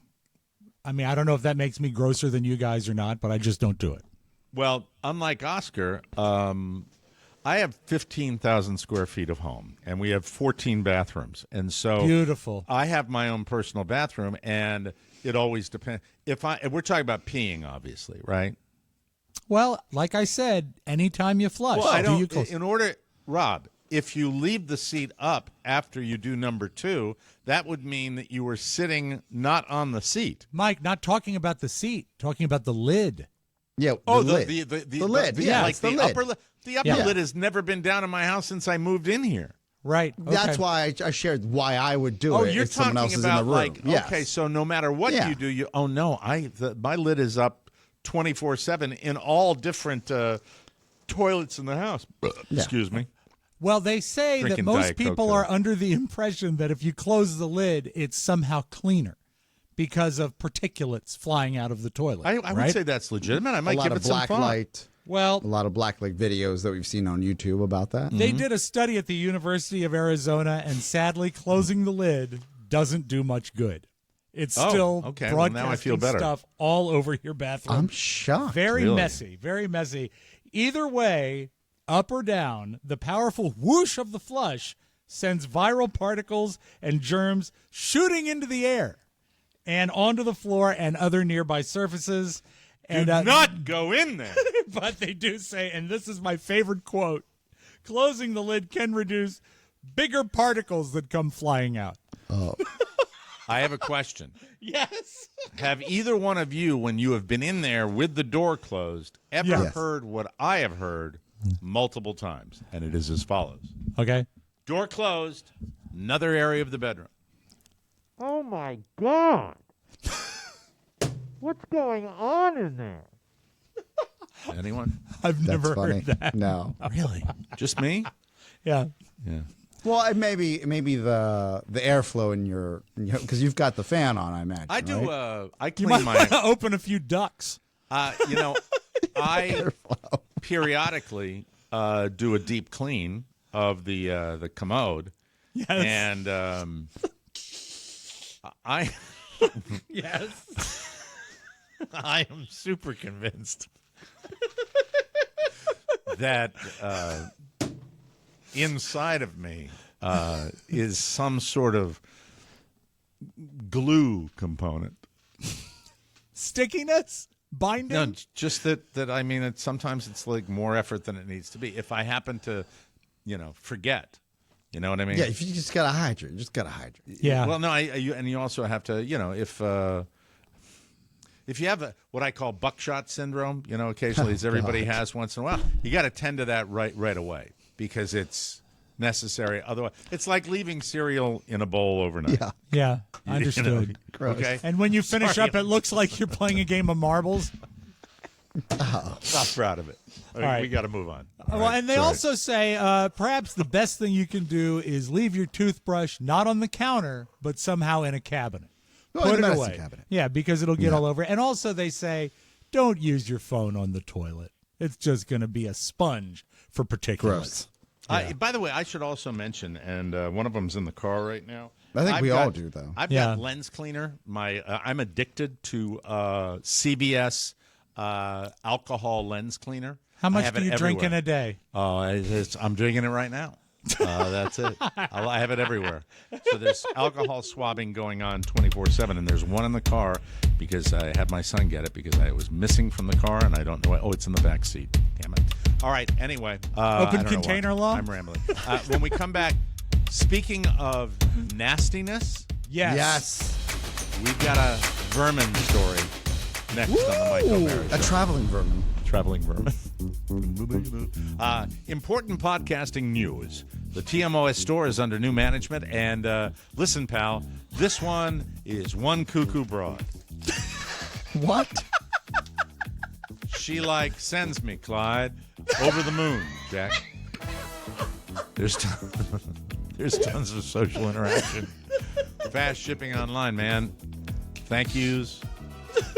I mean, I don't know if that makes me grosser than you guys or not, but I just don't do it. Well, unlike Oscar, I have 15,000 square feet of home, and we have 14 bathrooms. And so Beautiful. I have my own personal bathroom, and it always depends. If we're talking about peeing, obviously, right? Well, like I said, anytime you flush, Well, I do you don't. close? Rob, if you leave the seat up after you do number two, that would mean that you were sitting not on the seat. Mike, not talking about the seat, talking about the lid. Yeah. Oh, the lid. the lid. Yeah, Yeah, like it's the the lid. upper lid. The upper lid has never been down in my house since I moved in here. Right. Okay. That's why I shared why I would do Oh, it you're if someone else talking is in about the room. like Yes. okay, so no matter what Yeah. you do, my lid is up 24/7 in all different toilets in the house. Excuse me. Well, they say Drinking that most Diet people Coke, are under the impression that if you close the lid, it's somehow cleaner because of particulates flying out of the toilet. I right? would say that's legitimate. I might A lot give of it some black thought. light. Well, A lot of black light videos that we've seen on YouTube about that. they did a study at the University of Arizona, and sadly, closing the lid doesn't do much good. It's still okay. Well, now I feel broadcasting better. stuff all over your bathroom. I'm shocked. Very Really? messy, very messy. Either way, up or down, the powerful whoosh of the flush sends viral particles and germs shooting into the air and onto the floor and other nearby surfaces. And Do not go in there. but they do say, and this is my favorite quote, closing the lid can reduce bigger particles that come flying out. I have a question. Yes. Have either one of you, when you have been in there with the door closed, ever Yes. heard what I have heard multiple times? And it is as follows. Okay. Door closed, another area of the bedroom. Oh my God. What's going on in there? Anyone? I've That's never funny. heard that. No. Really? Just me? Yeah. Yeah. Well, maybe the airflow in your because you've got the fan on. I imagine. I do. right? I You clean might my. want to open a few ducts. I periodically do a deep clean of the commode, Yes. and I Yes. I am super convinced that inside of me is some sort of glue component. Stickiness? Binding? No, just that I mean, sometimes it's like more effort than it needs to be. If I happen to, forget, you know what I mean? Yeah, if you just got to hydrate, just got to hydrate. Yeah. Well, no, you also have to, if you have what I call buckshot syndrome, occasionally as everybody has once in a while, you got to tend to that right away because it's necessary. Otherwise, it's like leaving cereal in a bowl overnight. Yeah. Yeah. Understood. Gross. Okay. And when you finish Sorry. up, it looks like you're playing a game of marbles. Not proud of it. right. We got to move on. Well, and they also say perhaps the best thing you can do is leave your toothbrush not on the counter, but somehow in a cabinet. Oh, Put in the it medicine away. cabinet. Yeah, because it'll get all over. And also they say don't use your phone on the toilet. It's just going to be a sponge for particulates. Gross. By the way, I should also mention, and one of them's in the car right now. I think we all do, though. I've got lens cleaner. I'm addicted to CBS alcohol lens cleaner. How much do you drink in a day? Oh, I'm drinking it right now. That's it. I have it everywhere. So there's alcohol swabbing going on 24/7, and there's one in the car because I had my son get it because it was missing from the car, and I don't know. Oh, it's in the back seat. Damn it. All right. Anyway. Open container law? I'm rambling. When we come back, speaking of nastiness. Yes. We've got a vermin story next on the Michael Mara Show. A traveling vermin. Traveling vermin. Important podcasting news. The TMOS store is under new management, and listen, pal, this one is one cuckoo broad. What? She sends me, Clyde, over the moon, Jack. There's tons of social interaction. Fast shipping online, man. Thank yous,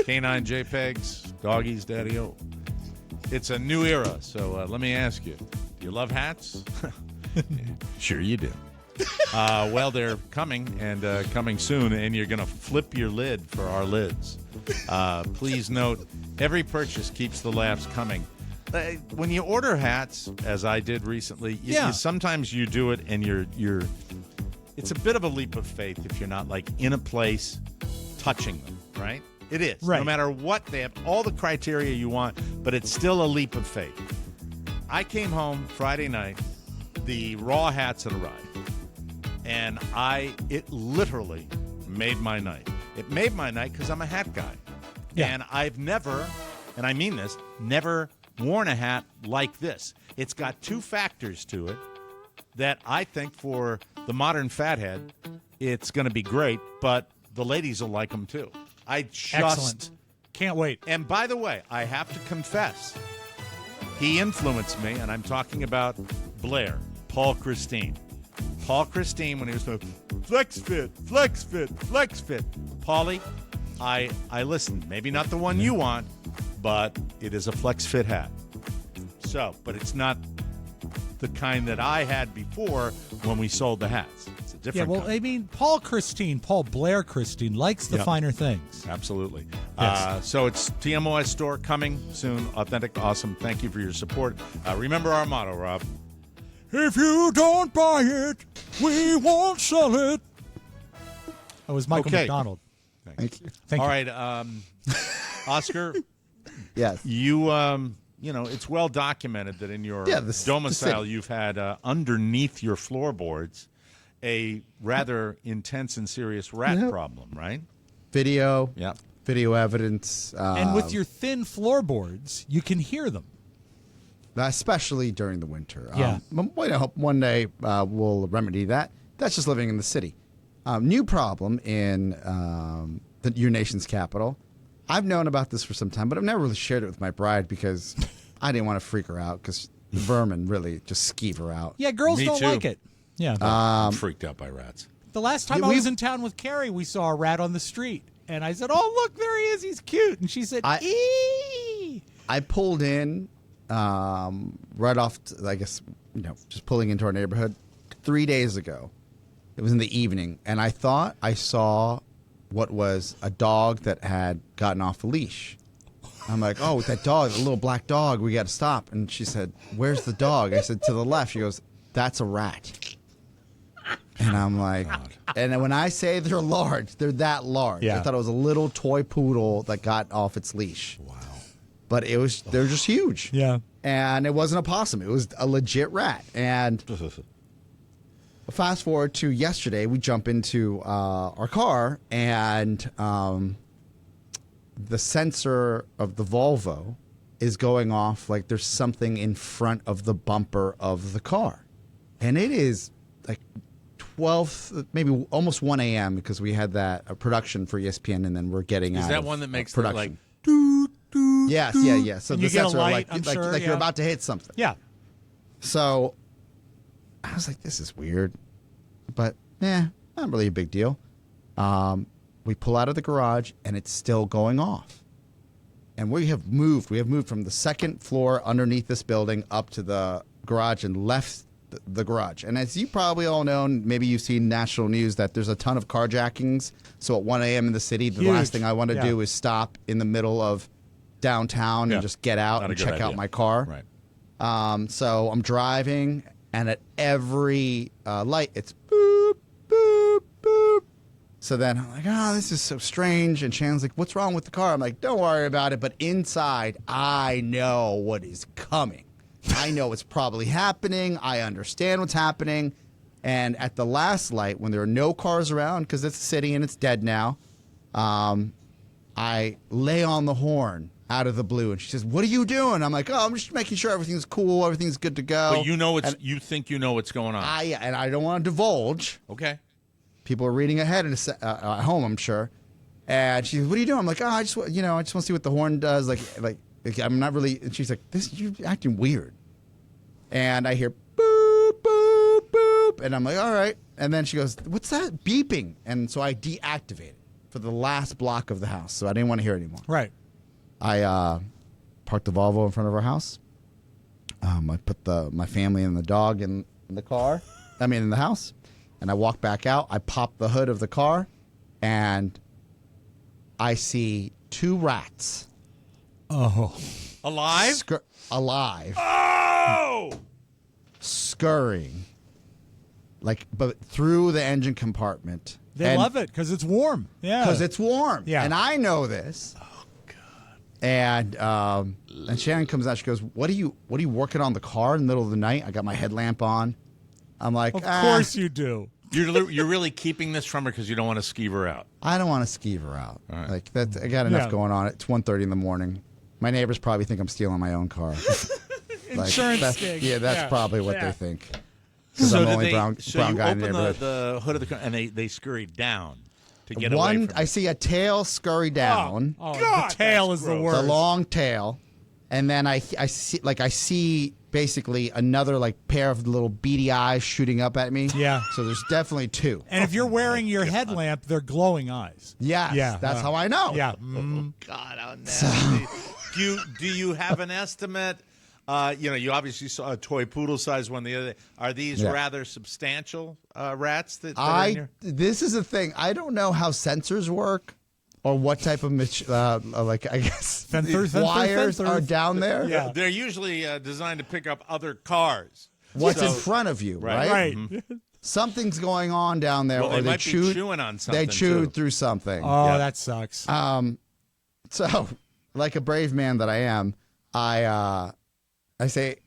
canine JPEGs, doggies, daddy-o. It's a new era, so let me ask you, do you love hats? Sure you do. Well, they're coming, and coming soon, and you're going to flip your lid for our lids. Please note, every purchase keeps the laughs coming. When you order hats, as I did recently, sometimes you do it, and you're. It's a bit of a leap of faith if you're not in a place touching them, right? It is. Right. No matter what, they have all the criteria you want, but it's still a leap of faith. I came home Friday night, the raw hats had arrived, and it literally made my night. It made my night because I'm a hat guy. Yeah. And I've never, and I mean this, never worn a hat like this. It's got two factors to it that I think for the modern fathead, it's going to be great, but the ladies will like them too. Excellent. Can't wait. And by the way, I have to confess, he influenced me, and I'm talking about Blair, Paul Christine. Paul Christine, when he was saying, flex fit. Paulie, I listened. Maybe not the one you want, but it is a flex fit hat. So, but it's not the kind that I had before when we sold the hats. It's a different kind. I mean, Paul Blair Christine likes the finer things. Absolutely. Yes. So it's TMOS store coming soon. Authentic, awesome. Thank you for your support. Remember our motto, Rob. If you don't buy it, we won't sell it. That was Michael McDonald. Thank you. Thank All you. right, Oscar, Yes. you it's well documented that in your domicile you've had underneath your floorboards a rather intense and serious rat problem, right? Video. Yeah. Video evidence. And with your thin floorboards, you can hear them. Especially during the winter. Yeah. I hope one day we'll remedy that. That's just living in the city. New problem in your nation's capital. I've known about this for some time, but I've never really shared it with my bride because I didn't want to freak her out because the vermin really just skeeve her out. Yeah, girls Me don't too. like it. Yeah. I'm freaked out by rats. The last time I was in town with Carrie, we saw a rat on the street. And I said, oh, look, there he is. He's cute. And she said, eee. I pulled in right off, just pulling into our neighborhood 3 days ago. It was in the evening. And I thought I saw what was a dog that had gotten off the leash. I'm like, oh, that dog, the little black dog, we got to stop. And she said, where's the dog? I said, to the left. She goes, that's a rat. And I'm like, and then when I say they're large, they're that large. Yeah. I thought it was a little toy poodle that got off its leash. Wow. But they're just huge. Yeah. And it wasn't a possum. It was a legit rat. And fast forward to yesterday, we jump into our car, and the sensor of the Volvo is going off like there's something in front of the bumper of the car. And it is like 12, maybe almost 1 a.m. because we had that production for ESPN, and then we're getting out Is that of one that makes production. doot, doot, Yes, yeah. So And the you get a sensor, light, like, I'm like, sure, like you're yeah. about to hit something. Yeah. So I was like, this is weird, but not really a big deal. We pull out of the garage, and it's still going off. And we have moved. We have moved from the second floor underneath this building up to the garage and left the garage. And as you probably all know, and maybe you've seen national news, that there's a ton of carjackings. So at 1 a.m. in the city, the last thing I want to do is stop in the middle of downtown and just get out and check out my car. Right. So I'm driving, and at every light, it's boop, boop, boop. So then I'm like, oh, this is so strange. And Shannon's like, what's wrong with the car? I'm like, don't worry about it. But inside, I know what is coming. I know what's probably happening. I understand what's happening. And at the last light, when there are no cars around, because it's a city and it's dead now, I lay on the horn out of the blue. And she says, what are you doing? I'm like, oh, I'm just making sure everything's cool, everything's good to go. But you think you know what's going on. And I don't want to divulge. Okay. People are reading ahead at home, I'm sure. And she's, what are you doing? I'm like, oh, I just want to see what the horn does. Like I'm not really. And she's like, you're acting weird. And I hear boop, boop, boop. And I'm like, all right. And then she goes, what's that beeping? And so I deactivate it for the last block of the house. So I didn't want to hear it anymore. Right. I parked the Volvo in front of our house. I put my family and the dog in the car. In the house. And I walk back out. I pop the hood of the car, and I see 2 rats. Oh. Alive? Alive. Oh! Scurrying. But through the engine compartment. They love it because it's warm. Yeah. Because it's warm. Yeah. And I know this. Oh, God. And Shannon comes out. She goes, what are you working on the car in the middle of the night? I got my headlamp on. I'm like, of course you do. You're really keeping this from her because you don't want to skeeve her out. I don't want to skeeve her out. All right. I got enough going on. It's 1:30 in the morning. My neighbors probably think I'm stealing my own car. Insurance gig. Yeah, that's probably what they think. So Because I'm the only brown guy in the open neighborhood. the hood of the car, and they scurry down to get away from I see a tail scurry down. Oh, God, the tail that's is the gross. worst. The long tail, and then I see basically another pair of little beady eyes shooting up at me. Yeah. So there's definitely 2. And if you're wearing your headlamp, they're glowing eyes. Yes, Yeah. that's how I know. Yeah. God, how nasty. Do you have an estimate? You obviously saw a toy poodle size one the other day. Are these rather substantial rats that are in here? This is the thing. I don't know how sensors work or what type of I guess wires are down there. Yeah. They're usually designed to pick up other cars. What's in front of you, right? Right. Mm-hmm. Something's going on down there, Well, or they they might be chewed. chewing on something, They chewed too. through something. Oh, that sucks. So, like a brave man that I am, I say,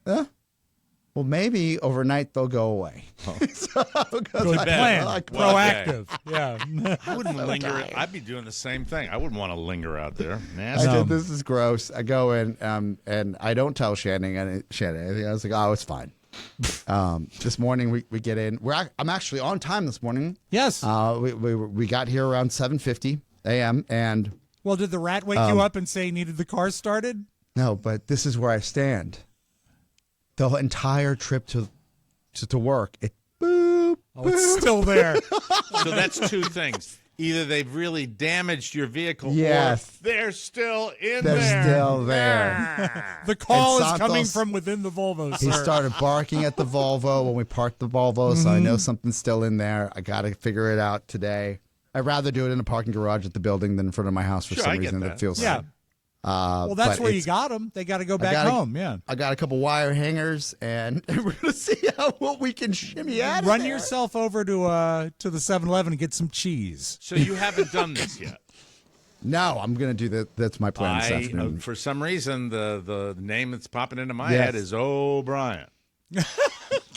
well, maybe overnight they'll go away. Good plan. Proactive. Yeah. I wouldn't linger. I'd be doing the same thing. I wouldn't want to linger out there. I Nasty. said, this is gross. I go in, and I don't tell Shannon anything. I was like, oh, it's fine. This morning we get in. I'm actually on time this morning. Yes. We got here around 7:50 a.m. and Well, did the rat wake you up and say he needed the car started? no, but this is where I stand. The entire trip to work, it boop. Oh, it's still there. So that's 2 things. Either they've really damaged your vehicle, Yes. or they're still in They're there. still there. The call And is coming Santos- from within the Volvo, He sir. started barking at the Volvo when we parked the Volvo, so I know something's still in there. I got to figure it out today. I'd rather do it in a parking garage at the building than in front of my house for Sure, some I get reason. that. That feels Yeah. Well, that's but where you it's- got them. They got to go back home. Yeah. I got a couple wire hangers, and we're gonna see what we can shimmy out. Run yourself over to the 7-Eleven and get some cheese. So you haven't done this yet. No, I'm gonna do that. That's my plan this afternoon. For some reason, the name that's popping into my Yes. head is O'Brien.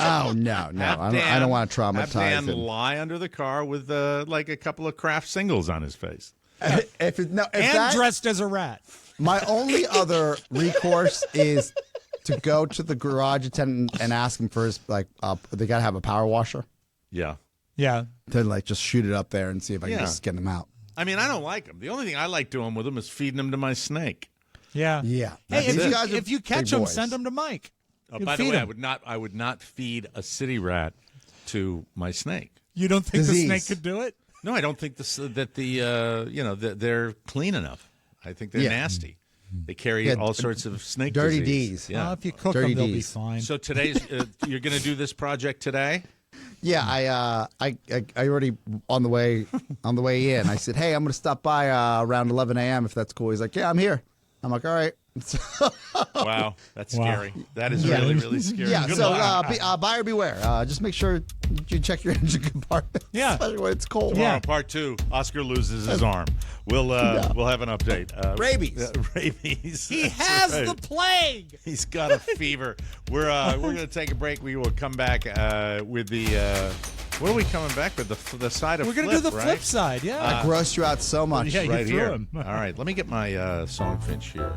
Oh no, I don't want to Have traumatize Dan him. lie under the car with a couple of Kraft singles on his face. If And that, dressed as a rat. my only other recourse is to go to the garage attendant and ask him for his they gotta have a power washer Yeah. Yeah. to just shoot it up there and see if I can Yeah. just get him out. I mean, I don't like them. The only thing I like doing with them is feeding them to my snake. Yeah. Yeah. Hey, These guys are if you catch big them, boys. send them to Mike. Oh, You by the feed way, 'em. I would not feed a city rat to my snake. You don't think Disease. the snake could do it? No, I don't think they're clean enough. I think they're Yeah. nasty. They carry Yeah, all sorts of snake dirty disease. D's. Yeah. Well, if you cook Dirty them, they'll be D's. fine. So today's you're going to do this project today? Yeah, I already on the way in. I said, hey, I'm going to stop by around 11 a.m. if that's cool. He's like, yeah, I'm here. I'm like, all right. Wow, that's Wow. scary. That is Yeah. really, really scary. Yeah, Good so luck. buyer beware. Just make sure you check your engine compartment. Yeah. Especially when it's cold. Tomorrow, Yeah. part 2, Oscar loses his arm. We'll have an update. Rabies. Rabies. He That's has right. the plague. He's got a fever. We're going to take a break. We will come back with the. What are we coming back with? The side of We're flip, going to do the right? flip side, yeah. I grossed you out so much. Yeah, you right threw here. him. All right, let me get my songfinch here.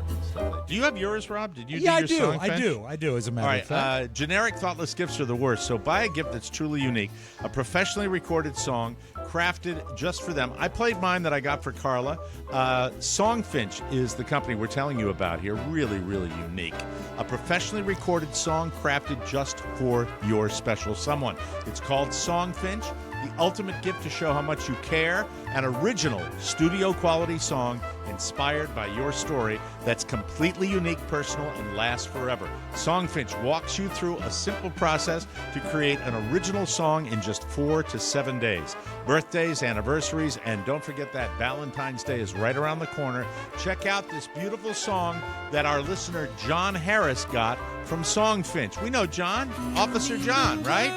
Do you have yours, Rob? Did you Yeah, I do do. your I songfinch? do. I do, as a All matter right, of fact. generic thoughtless gifts are the worst, so buy a gift that's truly unique, a professionally recorded song crafted just for them. I played mine that I got for Carla. Songfinch is the company we're telling you about here. Really, really unique. A professionally recorded song crafted just for your special someone. It's called Songfinch, the ultimate gift to show how much you care, an original studio-quality song inspired by your story that's completely unique, personal, and lasts forever. Songfinch walks you through a simple process to create an original song in just 4 to 7 days. Birthdays, anniversaries, and don't forget that Valentine's Day is right around the corner. Check out this beautiful song that our listener John Harris got from Songfinch. We know John, Officer John, right?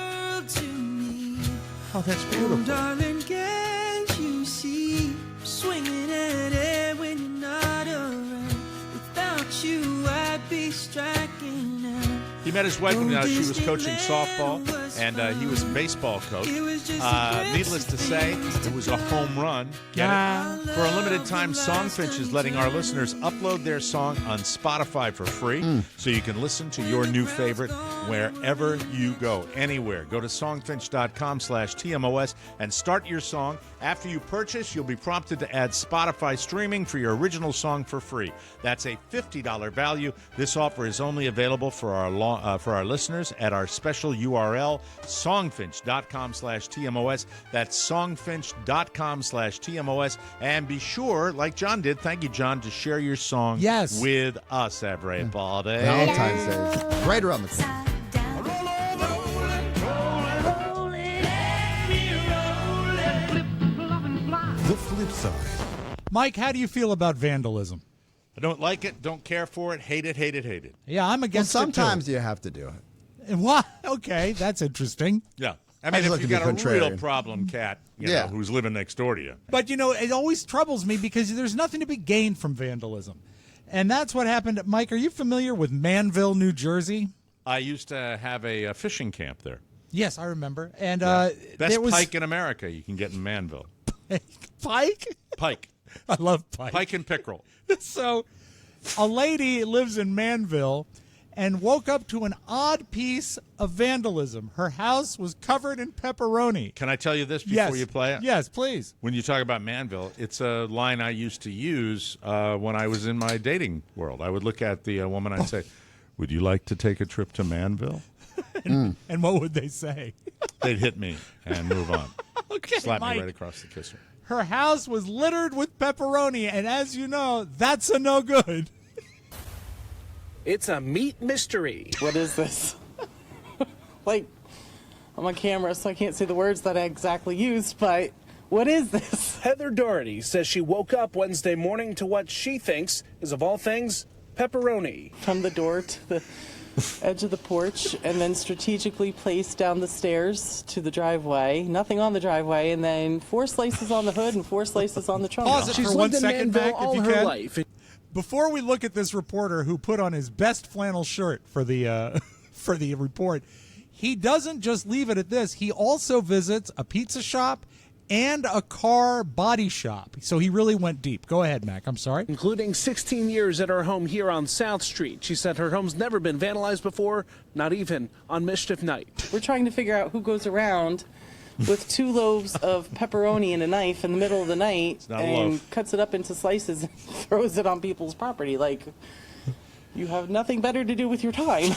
Oh, that's beautiful. Darling, can't you see? Swinging at it when you're not around. Without you, I'd be striking out. He met his wife when she was coaching softball, and he was a baseball coach. Needless to say, it was a home run. Get it? For a limited time, Songfinch is letting our listeners upload their song on Spotify for free, so you can listen to your new favorite wherever you go, anywhere. Go to songfinch.com/TMOS and start your song. After you purchase, you'll be prompted to add Spotify streaming for your original song for free. That's a $50 value. This offer is only available for our listeners at our special URL, songfinch.com/TMOS. That's songfinch.com/TMOS. And be sure, like John did, thank you, John, to share your song with us, everybody. Valentine's Day is right around the corner. The flip side. Mike, how do you feel about vandalism? I don't like it, don't care for it, hate it, hate it, hate it. Yeah, I'm Well, against sometimes you have to do it. it too. What? Okay, that's interesting. Yeah. I mean, just if like you to be got a real contrarian. problem cat, Yeah. know, who's living next door to you. But, it always troubles me because there's nothing to be gained from vandalism. And that's what happened. Mike, are you familiar with Manville, New Jersey? I used to have a fishing camp there. Yes, I remember. And Best there was pike in America you can get in Manville. Pike? Pike. I love pike. Pike and pickerel. So a lady lives in Manville and woke up to an odd piece of vandalism. Her house was covered in pepperoni. Can I tell you this before Yes. you play it? Yes, please. When you talk about Manville, it's a line I used to use when I was in my dating world. I would look at the woman and I'd say, would you like to take a trip to Manville? And what would they say? They'd hit me and move on. Okay, Slap Mike. me right across the kisser. Her house was littered with pepperoni, and as you know, that's a no good. It's a meat mystery. What is this? I'm on camera, so I can't say the words that I exactly used, but what is this? Heather Doherty says she woke up Wednesday morning to what she thinks is, of all things, pepperoni. From the door to the edge of the porch, and then strategically placed down the stairs to the driveway. Nothing on the driveway, and then 4 slices on the hood and 4 slices on the trunk. Pause it She's for 1 lived in second, Manville Mac, if all you her can. life. Before we look at this reporter who put on his best flannel shirt for the for the report, he doesn't just leave it at this. He also visits a pizza shop and a car body shop. So he really went deep. Go ahead, Mac. I'm sorry. Including 16 years at her home here on South Street. She said her home's never been vandalized before, not even on Mischief Night. We're trying to figure out who goes around with 2 loaves of pepperoni and a knife in the middle of the night not a and loaf. cuts it up into slices and throws it on people's property. Like, you have nothing better to do with your time.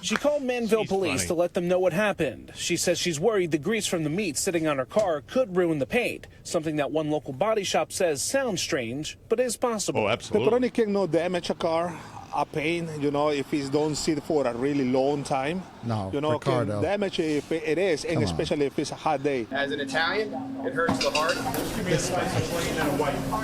She called Manville police to let them know what happened. She says she's worried the grease from the meat sitting on her car could ruin the paint, something that one local body shop says sounds strange, but is possible. Oh, absolutely. Pepperoni can no damage a car, a paint, if it don't sit for a really long time. No, can Ricardo. damage if it is, and especially if it's a hot day. As an Italian, it hurts the heart.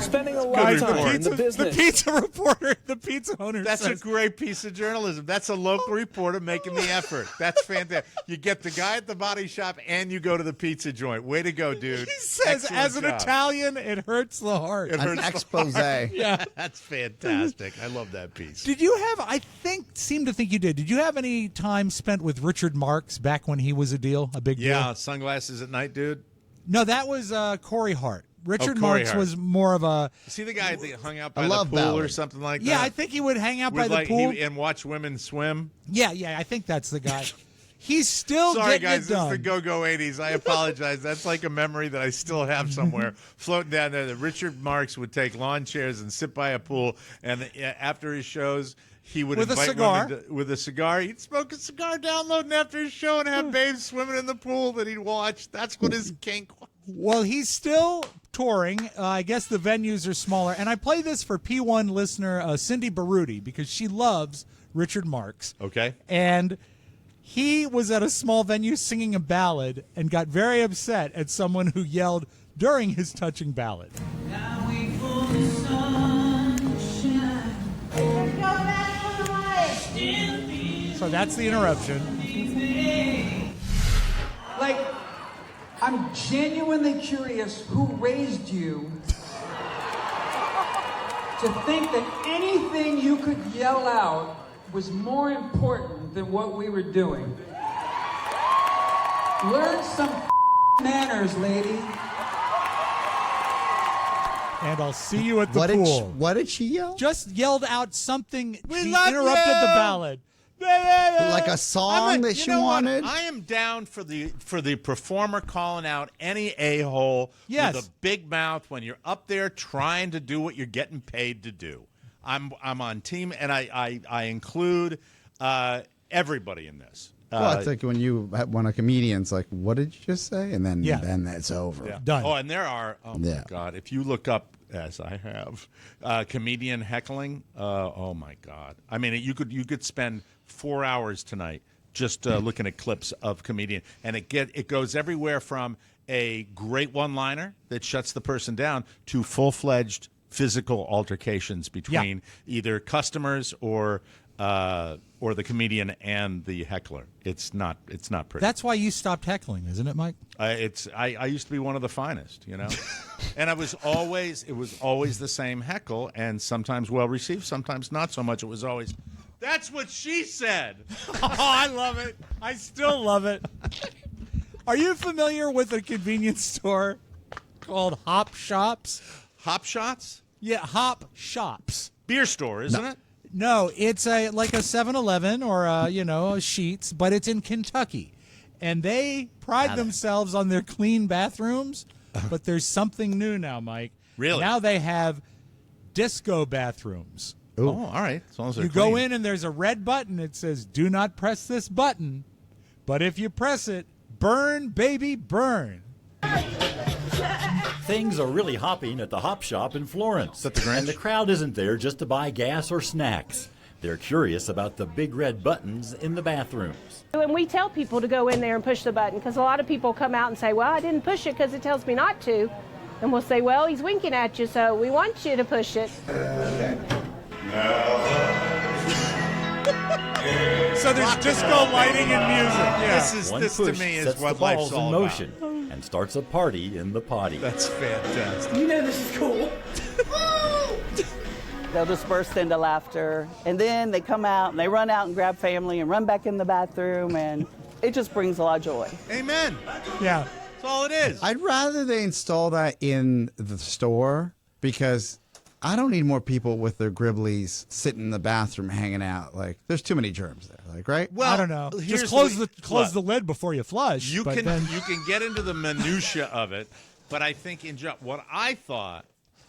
Spending a lot of time in the The business. pizza reporter, the pizza owner That's a says, great piece of journalism. That's a local reporter making the effort. That's fantastic. You get the guy at the body shop and you go to the pizza joint. Way to go, dude. he says, Excellent as an job. Italian, it hurts the heart. It An hurts the expose. heart. Yeah. That's fantastic. I love that piece. Did you have, seem to think you did you have any time spent with Richard Marks back when he was a big deal? Yeah, sunglasses at night, dude. No, that was Corey Hart. Richard Corey Marks Hart. was more of a... See the guy that hung out by I the love pool or ballad. something like Yeah, that? I think he would hang out by With the pool. and watch women swim. Yeah, I think that's the guy. He's still Sorry, getting guys, it this is done. the go-go 80s. I apologize. That's like a memory that I still have somewhere floating down there. That Richard Marks would take lawn chairs and sit by a pool, and after his shows, he would With a invite cigar. women with a cigar. He'd smoke a cigar downloading after his show and have babes swimming in the pool that he'd watch. That's what his kink was. Well, he's still touring. I guess the venues are smaller. And I play this for P1 listener Cindy Baruti because she loves Richard Marks. Okay. And he was at a small venue singing a ballad and got very upset at someone who yelled during his touching ballad. So that's the interruption. Like, I'm genuinely curious who raised you to think that anything you could yell out was more important than what we were doing. Learn some manners, lady. And I'll see you at the pool. What did she yell? Just yelled out something. She love interrupted you! the ballad. Like a song that she wanted? I am down for the performer calling out any a-hole Yes. with a big mouth when you're up there trying to do what you're getting paid to do. I'm on team, and I include everybody in this. Well, it's like when a comedian's like, "What did you just say?" and then it's over. Yeah. Done. Oh, and there are. Oh my Yeah. God! If you look up, as I have, comedian heckling. Oh my God! I mean, you could spend 4 hours tonight just looking at clips of comedian, and it goes everywhere from a great one-liner that shuts the person down to full-fledged physical altercations between either customers or the comedian and the heckler. It's not pretty. That's why you stopped heckling, isn't it, Mike? I used to be one of the finest, and it was always the same heckle, and sometimes well received, sometimes not so much. It was always, that's what she said. Oh, I love it. I still love it. Are you familiar with a convenience store called Hop Shops? Hop Shots? Yeah, Hop Shops. Beer store, isn't it? No, it's like a 7-Eleven or a Sheetz, but it's in Kentucky, and they pride themselves on their clean bathrooms. But there's something new now, Mike. Really? Now they have disco bathrooms. Oh, all right. As long as they're You go clean. in and there's a red button. It says, "Do not press this button," but if you press it, burn, baby, burn. Things are really hopping at the Hop Shop in Florence. That the Grinch? And the crowd isn't there just to buy gas or snacks. They're curious about the big red buttons in the bathrooms. And we tell people to go in there and push the button because a lot of people come out and say, well, I didn't push it because it tells me not to. And we'll say, well, he's winking at you, so we want you to push it. So there's disco lighting and music. Yeah. One This push to me is sets what the balls life's all in about. motion and starts a party in the potty. That's fantastic. You know this is cool. They'll just burst into laughter, and then they come out and they run out and grab family and run back in the bathroom, and it just brings a lot of joy. Amen. Yeah. That's all it is. I'd rather they install that in the store because I don't need more people with their gribblies sitting in the bathroom hanging out. Like, there's too many germs there. Like, right? Well, I don't know. Just close the lid before you flush. You can get into the minutia of it, but I think what I thought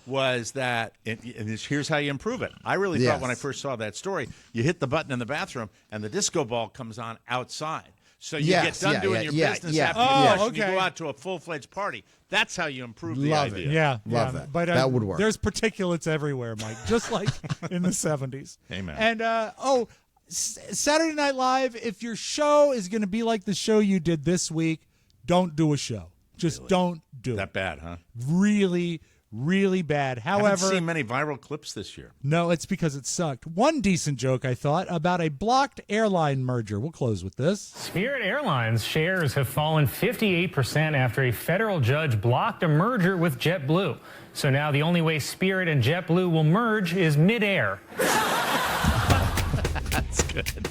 was that, and here's how you improve it. I really thought when I first saw that story, you hit the button in the bathroom and the disco ball comes on outside. So you get done doing your business after you flush and you go out to a full-fledged party. That's how you improve the idea. Yeah, Love that. But that would work. There's particulates everywhere, Mike, just like in the 70s. Amen. And, Saturday Night Live, if your show is going to be like the show you did this week, don't do a show. Just don't do it. That bad, huh? Really, really bad. However, I haven't seen many viral clips this year. No, it's because it sucked. One decent joke, I thought, about a blocked airline merger. We'll close with this. Spirit Airlines shares have fallen 58% after a federal judge blocked a merger with JetBlue. So now the only way Spirit and JetBlue will merge is midair. That's good.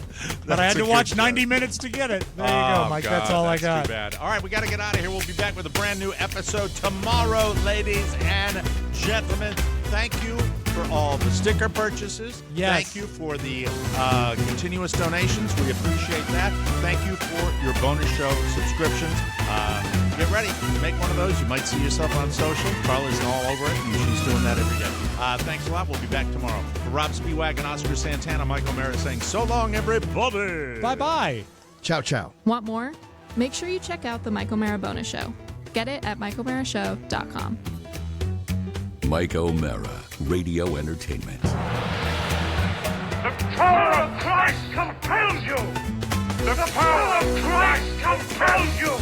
But I had to watch 90 minutes to get it. There you go, Mike. God, that's all I got. Too bad. All right, we got to get out of here. We'll be back with a brand new episode tomorrow, ladies and gentlemen. Thank you for all the sticker purchases. Yes. Thank you for the continuous donations. We appreciate that. Thank you for your bonus show subscriptions. Get ready. Make one of those. You might see yourself on social. Carla's all over it, and she's doing that every day. Thanks a lot. We'll be back tomorrow. For Rob Spiewak and Oscar Santana, Michael Mara saying so long, everybody. Bye-bye. Ciao, ciao. Want more? Make sure you check out the Michael Mara Bonus Show. Get it at michaelmarashow.com. Mike O'Mara, Radio Entertainment. The power of Christ compels you! The power of Christ compels you!